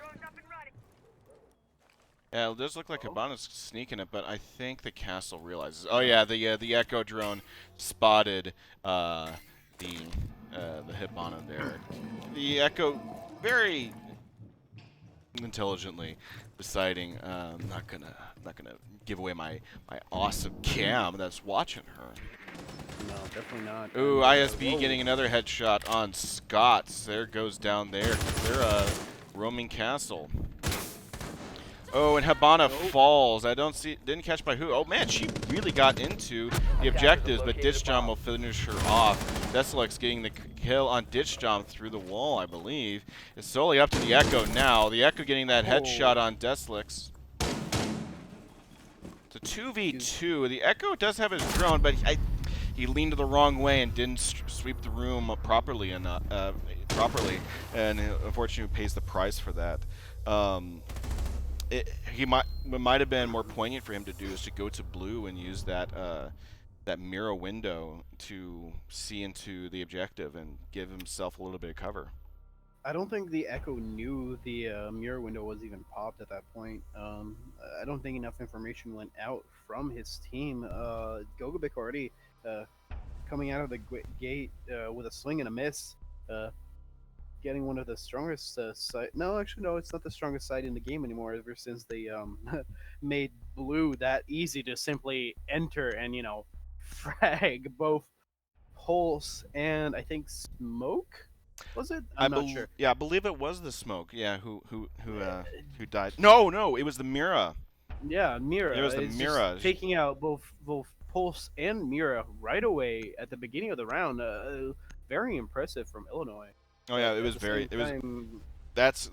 Yeah, it does look like Habana's sneaking it, but I think the Castle realizes. Oh yeah, the Echo drone spotted the Habana there. The Echo very intelligently deciding, not gonna give away my awesome cam that's watching her. No, definitely not. Ooh, ISB getting another headshot on Scots. There goes down there. They're roaming Castle. Oh, and Habana falls. Didn't catch by who. Oh man, she really got into the objectives, but Ditchjom will finish her off. Desilux getting the kill on Ditchjom through the wall, I believe. It's solely up to the Echo now. The Echo getting that headshot on Desilux. It's a 2v2. The Echo does have his drone, but he leaned the wrong way and didn't sweep the room properly, and unfortunately pays the price for that. It might have been more poignant for him to do is to go to blue and use that mirror window to see into the objective and give himself a little bit of cover. I don't think the Echo knew the mirror window was even popped at that point. I don't think enough information went out from his team. Gogebic already coming out of the gate with a swing and a miss, getting one of the strongest side. No, actually, no, it's not the strongest side in the game anymore. Ever since they made blue that easy to simply enter and frag both Pulse and I think Smoke. Was it? I'm not sure. Yeah, I believe it was the Smoke. Yeah, who died? No, it was the Mira. Yeah, Mira. It was the Mira taking out both Pulse and Mira right away at the beginning of the round. Very impressive from Illinois. Oh yeah, it was very. It was. That's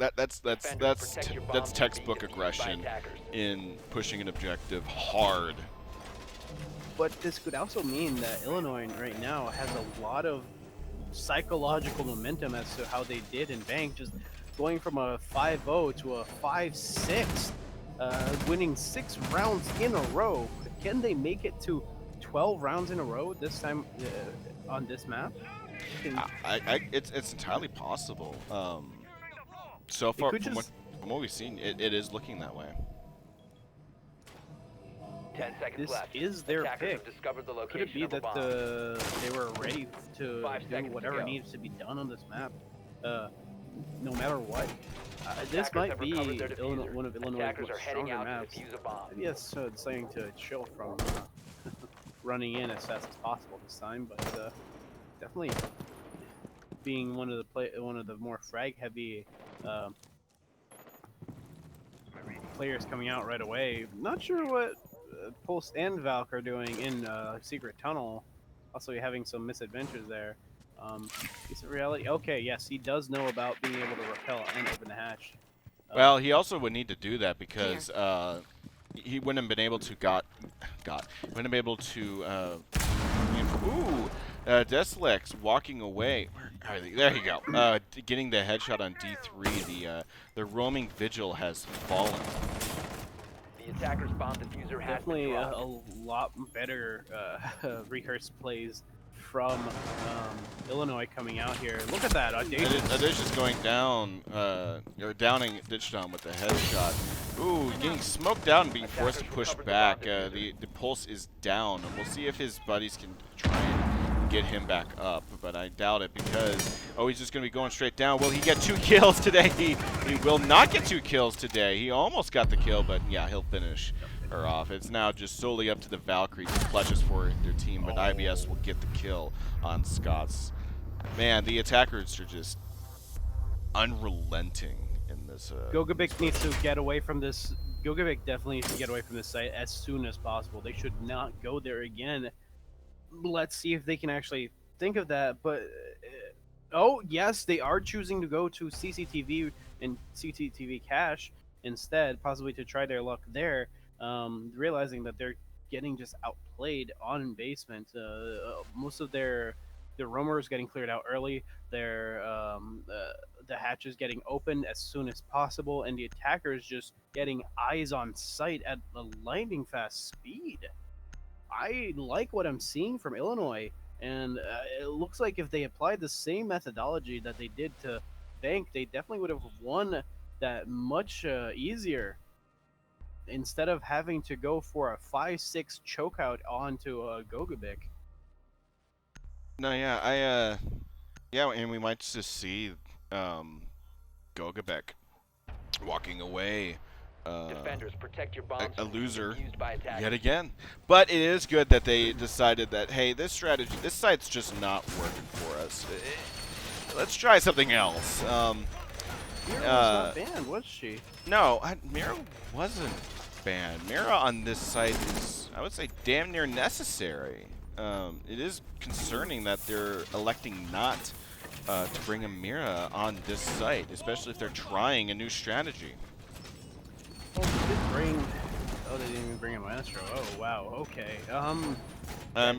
textbook aggression in pushing an objective hard. But this could also mean that Illinois right now has a lot of psychological momentum as to how they did in Bank, just going from a 5-0 to a 5-6, winning 6 rounds in a row. Can they make it to 12 rounds in a row this time on this map? It's entirely possible. So far, from what we've seen, it is looking that way. 10 seconds this left. is their Attackers pick. have discovered the Could it be location that they were ready to 5 do seconds whatever to go. needs to be done on this map, no matter what? This Attackers might have be recovered their diffuser. one of Illinois' Attackers are most heading stronger out maps. to defuse a bomb. Maybe it's deciding to chill from running in as fast as possible this time, but definitely being one of the more frag heavy players coming out right away. Not sure what Pulse and Valk are doing in Secret Tunnel. also having some misadventures there. Is it reality? Okay, yes, he does know about being able to rappel and open the hatch. Well, he also would need to do that because he wouldn't have been able to wouldn't have been able to ooh, Deslex walking away. Where are they? There you go. Getting the headshot on D3. The roaming vigil has fallen. The attacker's bomb diffuser has Definitely been a dropped. lot better rehearsed plays from Illinois coming out here. Look at that, audacious. Audacious going down, or downing Ditchdom with the headshot. Ooh, getting smoked out and being forced to push back. The pulse is down. We'll see if his buddies can try and get him back up, but I doubt it because, oh, he's just going to be going straight down. Will he get 2 kills today? He will not get 2 kills today. He almost got the kill, but yeah, he'll finish her off. It's now just solely up to the Valkyrie to clutches for their team, but IBS will get the kill on Scots. Man, the attackers are just unrelenting in this. Gogebic needs to get away from this. Gogebic definitely needs to get away from this site as soon as possible. They should not go there again. Let's see if they can actually think of that. But oh yes, they are choosing to go to CCTV and CCTV cache instead, possibly to try their luck there. Realizing that they're getting just outplayed on basement. Most of their roamers getting cleared out early. The hatches getting opened as soon as possible, and the attackers just getting eyes on sight at a lightning fast speed. I like what I'm seeing from Illinois, and it looks like if they applied the same methodology that they did to Bank, they definitely would have won that much easier. Instead of having to go for a 5-6 chokeout onto Gogebic. No, yeah, and we might just see Gogebic walking away. Defenders, protect your bombs A from being loser used by attackers. yet again. But it is good that they decided that, hey, this site's just not working for us. Let's try something else. Mira was not banned, was she? No, Mira wasn't banned. Mira on this site is, I would say, damn near necessary. It is concerning that they're electing not to bring a Mira on this site, especially if they're trying a new strategy. Oh, they did bring. Oh, they didn't even bring a Maestro. Oh, wow. Okay. I'm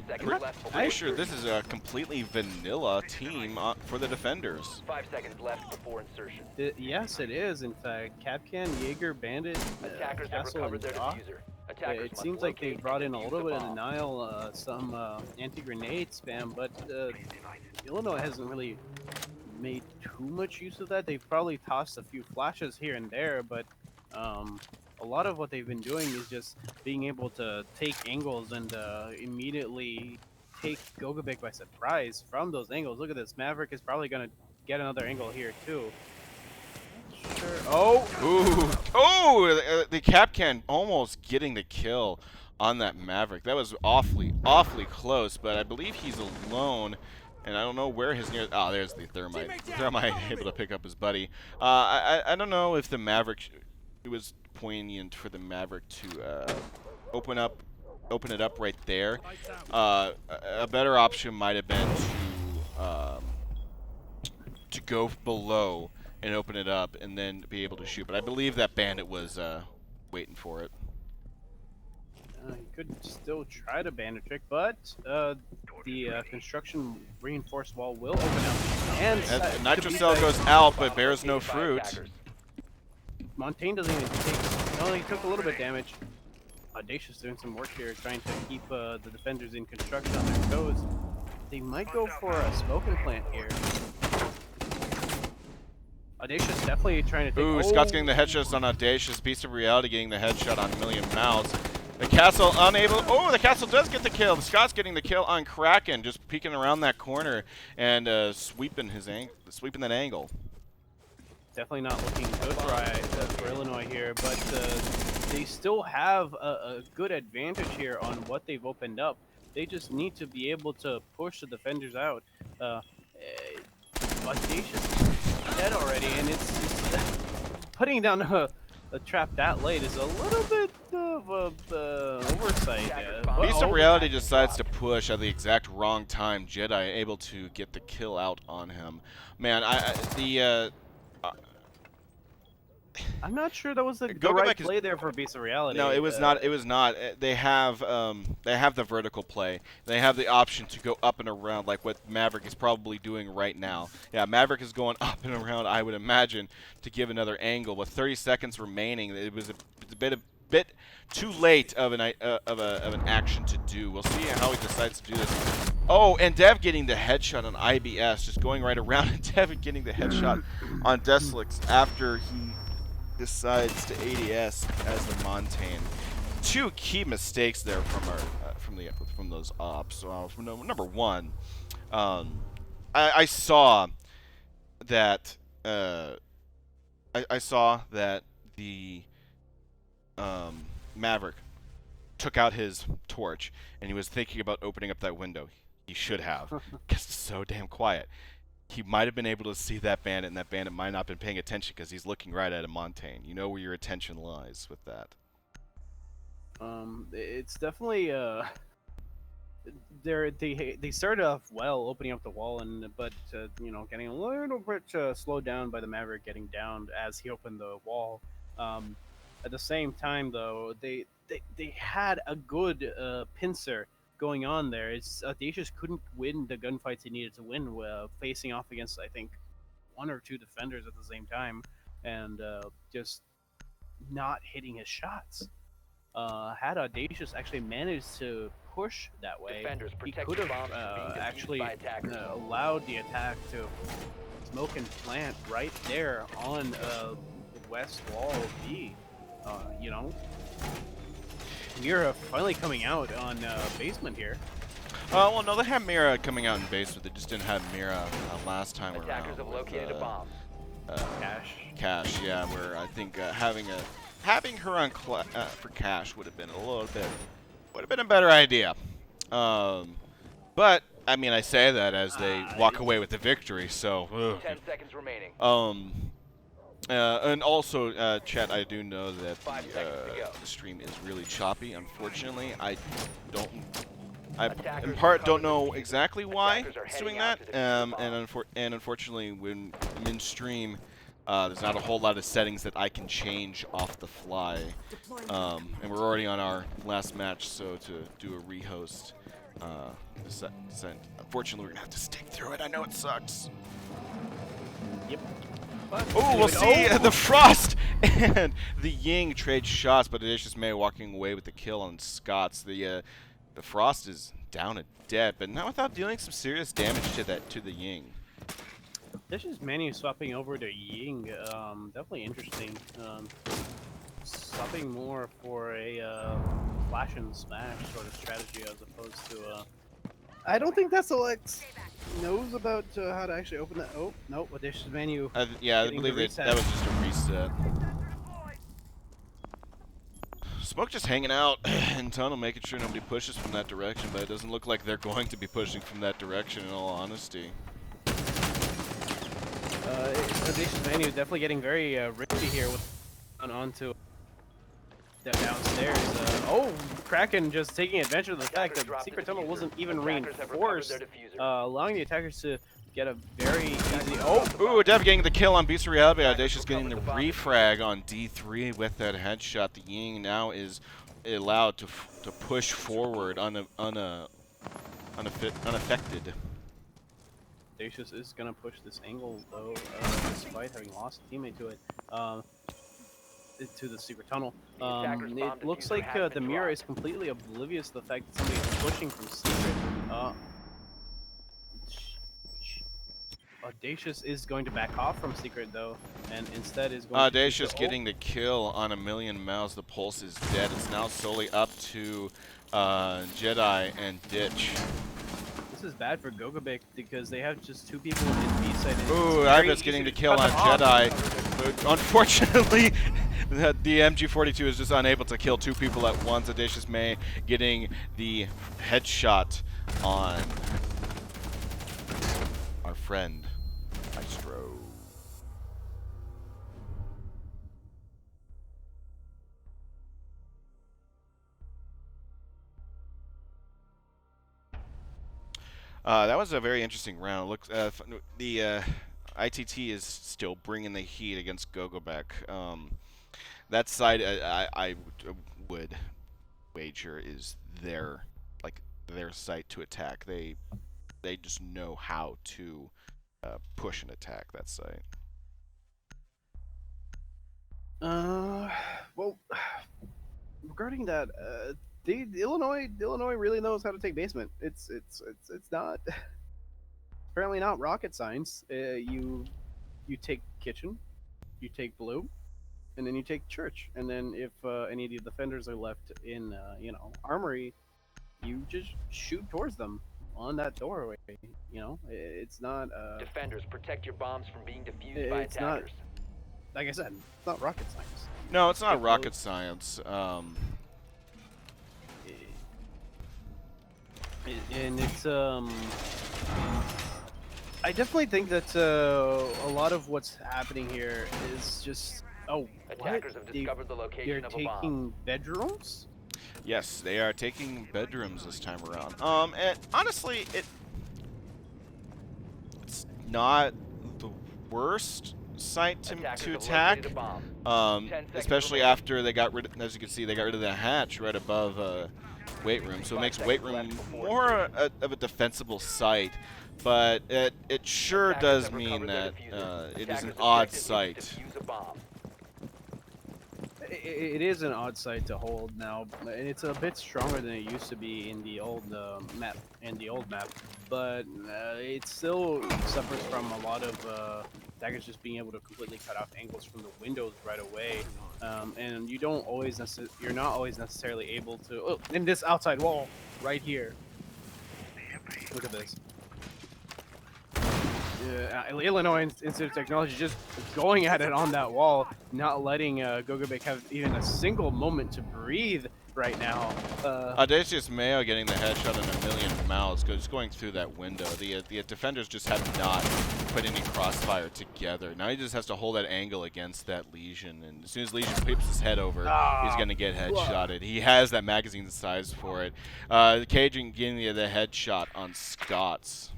Seconds left before pretty sure insertion. this is a completely vanilla team for the defenders. 5 seconds left before insertion. Yes, it is. In fact, Capcan, Jaeger, Bandit, Attackers have Castle, and recovered their Doc. diffuser. Attackers It must seems like they locate brought and in a defuse little the bit of bomb. denial, some anti-grenade spam, but Illinois hasn't really made too much use of that. They've probably tossed a few flashes here and there, but a lot of what they've been doing is just being able to take angles and immediately take Gogebic by surprise from those angles. Look at this. Maverick is probably going to get another angle here, too. Sure. Oh! Ooh! Oh! The Capcan almost getting the kill on that Maverick. That was awfully close, but I believe he's alone. And I don't know where his near. Oh, there's the Thermite. Thermite able to pick up his buddy. I don't know if the Maverick. It was poignant for the Maverick to open it up right there. A better option might have been to go below and open it up and then be able to shoot. But I believe that Bandit was waiting for it. He could still try to bandit trick, but the construction reinforced wall will open up. And Nitro Cell goes out, but bears no Located by fruit. attackers. Montaigne doesn't even take. No, he took a little bit of damage. Audacious doing some work here, trying to keep the defenders in construction on their toes. They might go for a smoking plant here. Audacious definitely trying to take. Ooh, Scott's getting the headshots on Audacious. Beast of Reality getting the headshot on Million Mouths. The Castle unable. Oh, the Castle does get the kill. Scott's getting the kill on Kraken, just peeking around that corner and sweeping that angle. Definitely not looking good for Illinois here, but they still have a good advantage here on what they've opened up. They just need to be able to push the defenders out. Audacious is dead already, and it's putting down the trap that late is a little bit of a oversight. But- Beast of oh, Reality decides to push at the exact wrong time. Jedi able to get the kill out on him. Man, I'm not sure that was the Gogebic right is- play there for Beast of Reality. No, it was not. It was not. They have the vertical play. They have the option to go up and around, like what Maverick is probably doing right now. Yeah, Maverick is going up and around, I would imagine, to give another angle. With 30 seconds remaining, it was a bit too late of an action to do. We'll see how he decides to do this. Oh, and Dev getting the headshot on IBS, just going right around, and Dev getting the headshot on Deslix after he decides to ADS as the Montaigne. Two key mistakes there from our from those ops. Number one, I saw that I saw that the Maverick took out his torch and he was thinking about opening up that window. He should have, because it's so damn quiet. He might have been able to see that bandit, and that bandit might not have been paying attention because he's looking right at a Montaigne. You know where your attention lies with that. It's definitely they started off well, opening up the wall, but you know, getting a little bit slowed down by the Maverick getting downed as he opened the wall. At the same time, though, they had a good pincer going on there. It's Audacious couldn't win the gunfights he needed to win, facing off against, I think, 1 or 2 defenders at the same time, and just not hitting his shots. Had Audacious actually managed to push that way, he could have actually allowed the attack to smoke and plant right there on the west wall of B. You know, Mira finally coming out on basement here. Well, no, they had Mira coming out in basement. They just didn't have Mira last time around. Attackers have located a bomb. Cash, yeah. Where I think having her on for Cash would have been a better idea. But I mean, I say that as they walk away with the victory. So. 10 seconds remaining. And also, chat, I do know that 5 seconds to go. the stream is really choppy. Unfortunately, I in Attackers part don't recovered know the exactly why Attackers are it's doing heading out that. to defuse the bomb. And unfortunately, when I'm in stream, there's not a whole lot of settings that I can change off the fly. And we're already on our last match, so to do a rehost, unfortunately, we're gonna have to stick through it. I know it sucks. Yep. Oh, we'll see the Frost and the Ying trade shots, but Audacious May walking away with the kill on Scots. The Frost is down and dead, but not without dealing some serious damage to the Ying. This is Manu swapping over to Ying. Definitely interesting. Swapping more for a flash and smash sort of strategy as opposed to. I don't think that Alex knows about how to actually open that. Oh no, Audacious Manu. Yeah, I believe that was just a reset. Smoke just hanging out in tunnel, making sure nobody pushes from that direction, but it doesn't look like they're going to be pushing from that direction, in all honesty. Audacious Manu definitely getting very risky here with onto that downstairs. Oh, Kraken just taking advantage of the fact that the secret tunnel wasn't even reinforced, allowing the attackers to get a very easy. Oh, ooh, Dev getting the kill on Beast of Reality. Audacious getting the refrag on D3 with that headshot. The Ying now is allowed to push forward unaffected. Audacious is gonna push this angle though, despite having lost a teammate to it. To the secret tunnel. It looks like the Mira is completely oblivious to the fact that somebody is pushing from secret. Audacious is going to back off from secret though, and instead is going Audacious getting the kill on a million mouths. The pulse is dead. It's now solely up to Jedi and Ditch. This is bad for Gogebic because they have just 2 people in B side. Ooh, Iva's getting the kill on Jedi. But unfortunately, the MG42 is just unable to kill 2 people at once. Audacious May getting the headshot on our friend Maestro. That was a very interesting round. Looks the ITT is still bringing the heat against Gogebic. That side I would wager is their site to attack. They just know how to push and attack that site. Well, regarding that, Illinois really knows how to take basement. It's not apparently not rocket science. You take kitchen, you take blue, and then you take church, and then if any of the defenders are left in armory, you just shoot towards them on that doorway. It's not. Defenders, protect your bombs from being defused by It's not. attackers. Like I said, it's not rocket science. No, it's not Get rocket those- science. And it's I definitely think that a lot of what's happening here is just Attackers have discovered the They're location of a bomb. taking bedrooms. Yes, they are taking bedrooms this time around. And honestly, it's not the worst site to Attackers have attack. located a bomb. 10 seconds Especially remaining. after they got rid of, as you can see, they got rid of the hatch right above weight room, so it 5 makes seconds weight left room before more of a defensible site. But it sure Attackers does have mean recovered their that diffuser. it is Attackers an objective odd is to site. defuse a bomb. It is an odd site to hold now, and it's a bit stronger than it used to be in the old map. But it still suffers from a lot of attackers just being able to completely cut off angles from the windows right away, and you're not always necessarily able to. Oh, in this outside wall right here. Look at this. Illinois Institute of Technology just going at it on that wall, not letting Gogebic have even a single moment to breathe right now. Audacious Mayo getting the headshot in a million mouths, just going through that window. The defenders just have not put any crossfire together. Now he just has to hold that angle against that Legion, and as soon as Legion peeps his head over, he's going to get headshotted. He has that magazine size for it. Cajun getting the headshot on Scots.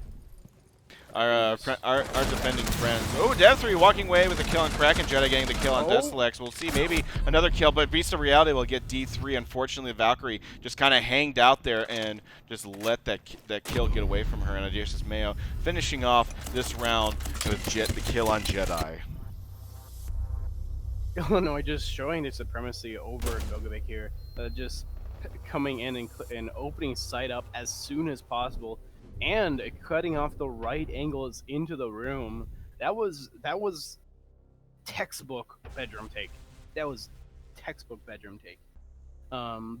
Our defending friends. Oh, Dev3 walking away with a kill on Kraken Jedi, getting the kill on Deselex. We'll see maybe another kill, but Beast of Reality will get D3. Unfortunately, Valkyrie just kind of hanged out there and just let that kill get away from her. And Audacious Mayo finishing off this round with the kill on Jedi. Illinois just showing their supremacy over Gogebic here, just coming in and opening sight up as soon as possible, and cutting off the right angles into the room. That was textbook bedroom take. That was textbook bedroom take.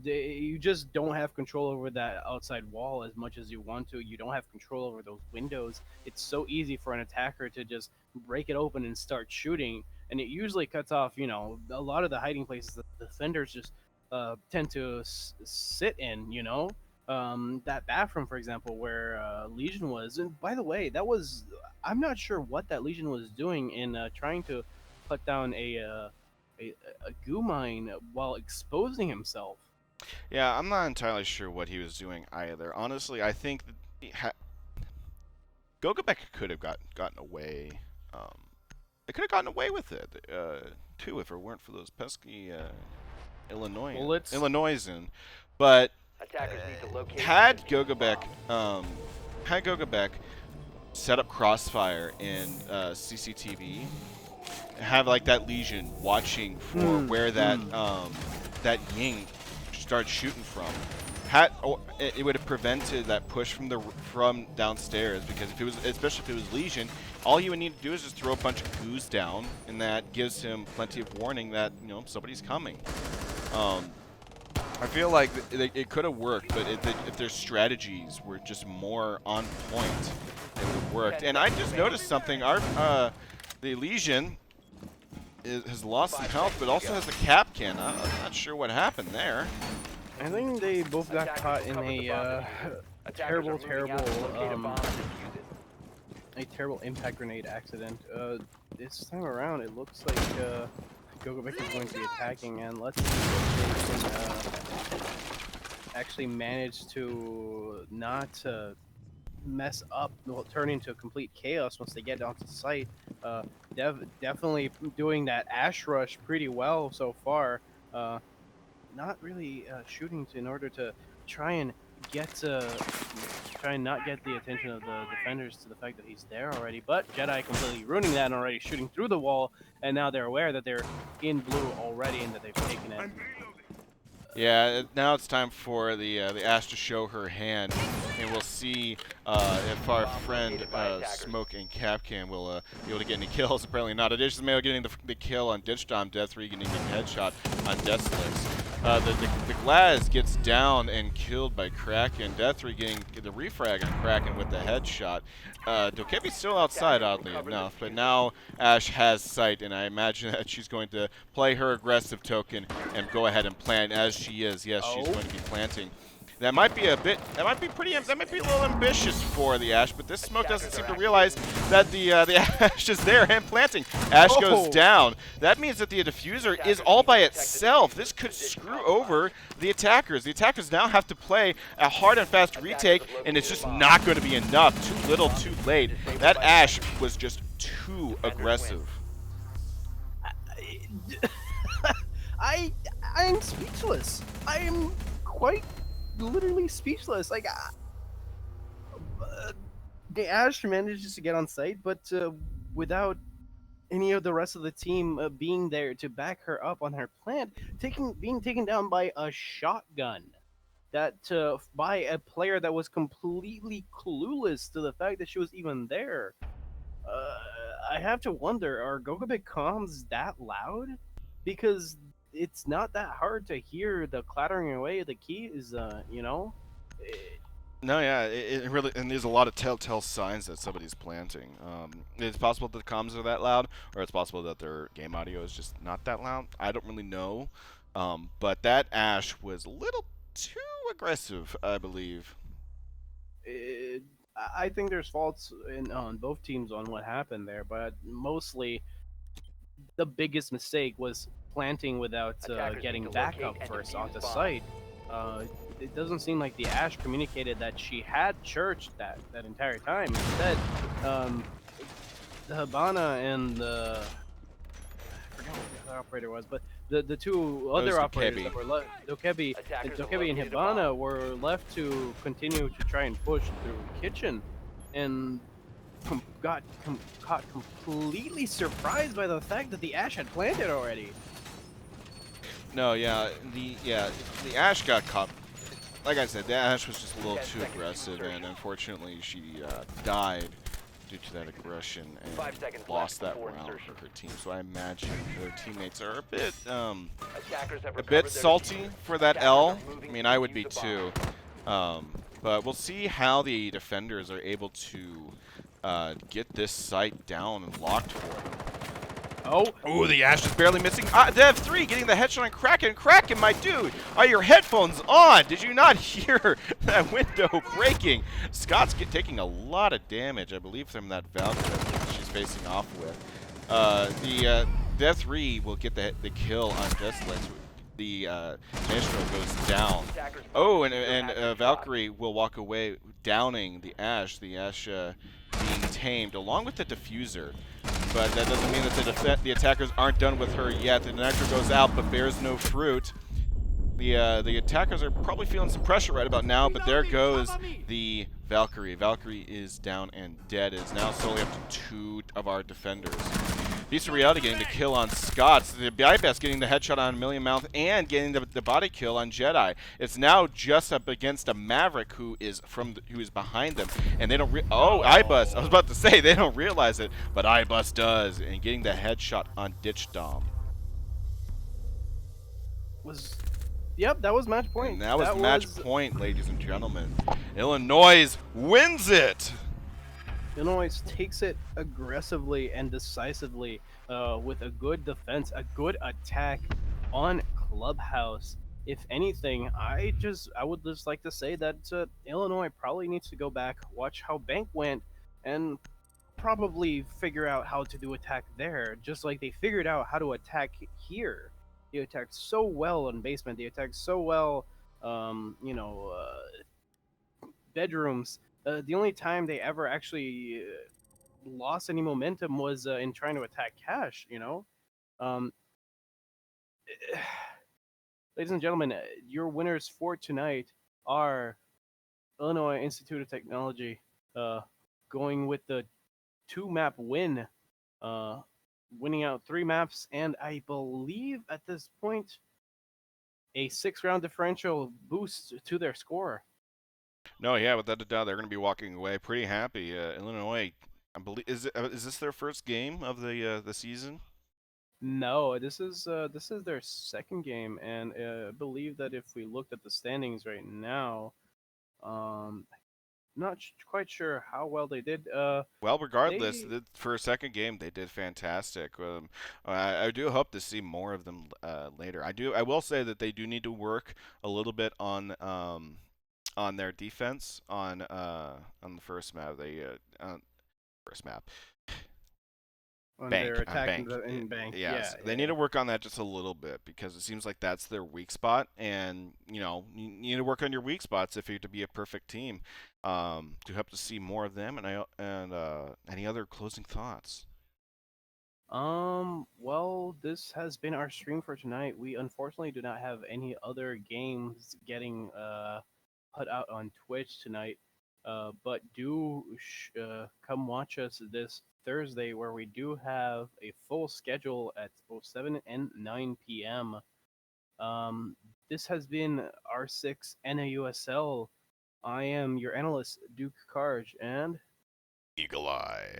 You just don't have control over that outside wall as much as you want to. You don't have control over those windows. It's so easy for an attacker to just break it open and start shooting, and it usually cuts off, a lot of the hiding places that the defenders just tend to sit in, that bathroom, for example, where Legion was. And by the way, I'm not sure what that Legion was doing in trying to put down a goo mine while exposing himself. Yeah, I'm not entirely sure what he was doing either. Honestly, I think Gogebic could have gotten away. They could have gotten away with it too if it weren't for those pesky Illinoisan. But Attackers need to locate had and defuse the Gogebic set up crossfire in CCTV, have like that Legion watching for where that that Ying started shooting from. It would have prevented that push from downstairs, because especially if it was Legion, all he would need to do is just throw a bunch of goos down, and that gives him plenty of warning that somebody's coming. I feel like it could have worked, but if their strategies were just more on point, it would have worked. And I just noticed something. The Legion has lost some health, but also has a cap can. I'm not sure what happened there. I think they both got Attackers caught in recovered the bomb a diffuser. Attackers are moving out to locate a bomb and defuse it. terrible impact grenade accident. This time around, it looks like Gogebic is going to be attacking, and let's see if they can actually manage to not mess up, will turn into complete chaos once they get onto site. Uh, Definitely doing that Ash Rush pretty well so far. Not really shooting in order to try and get try and not get the attention of the defenders to the fact that he's there already. But Jedi completely ruining that and already shooting through the wall, and now they're aware that they're in blue already and that they've taken it. Yeah, now it's time for the Ash to show her hand, and we'll see if our friend Smoke and Capcan will be able to get any kills. Apparently not. Additionally, Mayo getting the kill on Ditch Dom, Death3 getting the headshot on Deathless. The Glaz gets down and killed by Kraken. Death3 getting the refrag on Kraken with the headshot. Dokebi's still outside, oddly enough, but now Ash has sight, and I imagine that she's going to play her aggressive token and go ahead and plant as she is. Yes, she's going to be planting. That might be a little ambitious for the Ash, but this Smoke doesn't seem to realize that the Ash is there and planting. Ash goes down. That means that the diffuser is all by itself. This could screw over the attackers. The attackers now have to play a hard and fast retake, and it's just not going to be enough. Too little, too late. That Ash was just too aggressive. I'm speechless. I am quite literally speechless. Like, the Ash manages to get on site, but without any of the rest of the team being there to back her up on her plant, being taken down by a shotgun. That by a player that was completely clueless to the fact that she was even there. I have to wonder, are Gogebic comms that loud? Because it's not that hard to hear the clattering away of the keys, you know? No, yeah, it really, and there's a lot of telltale signs that somebody's planting. It's possible that the comms are that loud, or it's possible that their game audio is just not that loud. I don't really know, but that Ash was a little too aggressive, I believe. I think there's faults on both teams on what happened there, but mostly the biggest mistake was planting without getting backup first onto site. It doesn't seem like the Ash communicated that she had church that entire time. Instead, the Habana and the I forgot what the other operator was, but the two other operators that were left, Dokebi and Habana, were left to continue to try and push through kitchen, and got caught completely surprised by the fact that the Ash had planted already. No, yeah, the Ash got caught. Like I said, the Ash was just a little too aggressive, and unfortunately she died due to that aggression and lost that round for her team. So I imagine their teammates are a bit salty for that L. I mean, I would be too. But we'll see how the defenders are able to get this site down and locked for them. Oh, the Ash is barely missing. Dev3 getting the headshot on Kraken. Kraken, my dude, are your headphones on? Did you not hear that window breaking? Scott's taking a lot of damage, I believe, from that Valkyrie that she's facing off with. The Dev3 will get the kill on Deathless. The Maestro goes down. Oh, and Valkyrie will walk away, downing the Ash. The Ash being tamed, along with the diffuser. But that doesn't mean that the attackers aren't done with her yet. The Nitro goes out, but bears no fruit. The attackers are probably feeling some pressure right about now, but there goes the Valkyrie. Valkyrie is down and dead. It's now solely up to 2 of our defenders. Beast of Reality getting the kill on Scott. The Bypass getting the headshot on Million Mouth and getting the body kill on Jedi. It's now just up against a Maverick who is behind them, and they don't. Ibus. I was about to say they don't realize it, but Ibus does, and getting the headshot on Ditch Dom. Yep, that was match point. And that was match point, ladies and gentlemen. Illinois wins it. Illinois takes it aggressively and decisively with a good defense, a good attack on Clubhouse. If anything, I would just like to say that Illinois probably needs to go back, watch how Bank went, and probably figure out how to do attack there, just like they figured out how to attack here. They attacked so well on basement. They attacked so well, bedrooms. The only time they ever actually lost any momentum was in trying to attack Cash. Um, ladies and gentlemen, your winners for tonight are Illinois Institute of Technology, going with the 2-map win, uh, winning out 3 maps, and I believe at this point a 6-round differential boost to their score. No, yeah, without a doubt, they're going to be walking away pretty happy. Illinois, I believe, is this their first game of the season? No, this is their second game, and I believe that if we looked at the standings right now, not quite sure how well they did. Well, regardless, They for a second game, they did fantastic. I do hope to see more of them later. I will say that they do need to work a little bit on their defense on the first map. First map. on Bank, their attack bank. in bank, Yes, yeah, they need to work on that just a little bit because it seems like that's their weak spot, and you need to work on your weak spots if you're to be a perfect team. To hope to see more of them, and any other closing thoughts? Well, this has been our stream for tonight. We unfortunately do not have any other games getting put out on Twitch tonight. But do come watch us this Thursday, where we do have a full schedule at both 7 and 9 p.m. Um, this has been R6 NAUSL. I am your analyst, DukeCarge, and Eagle Eye.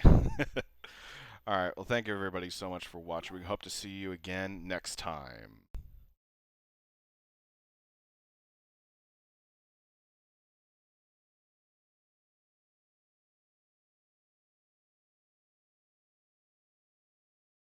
All right. Well, thank you everybody so much for watching. We hope to see you again next time.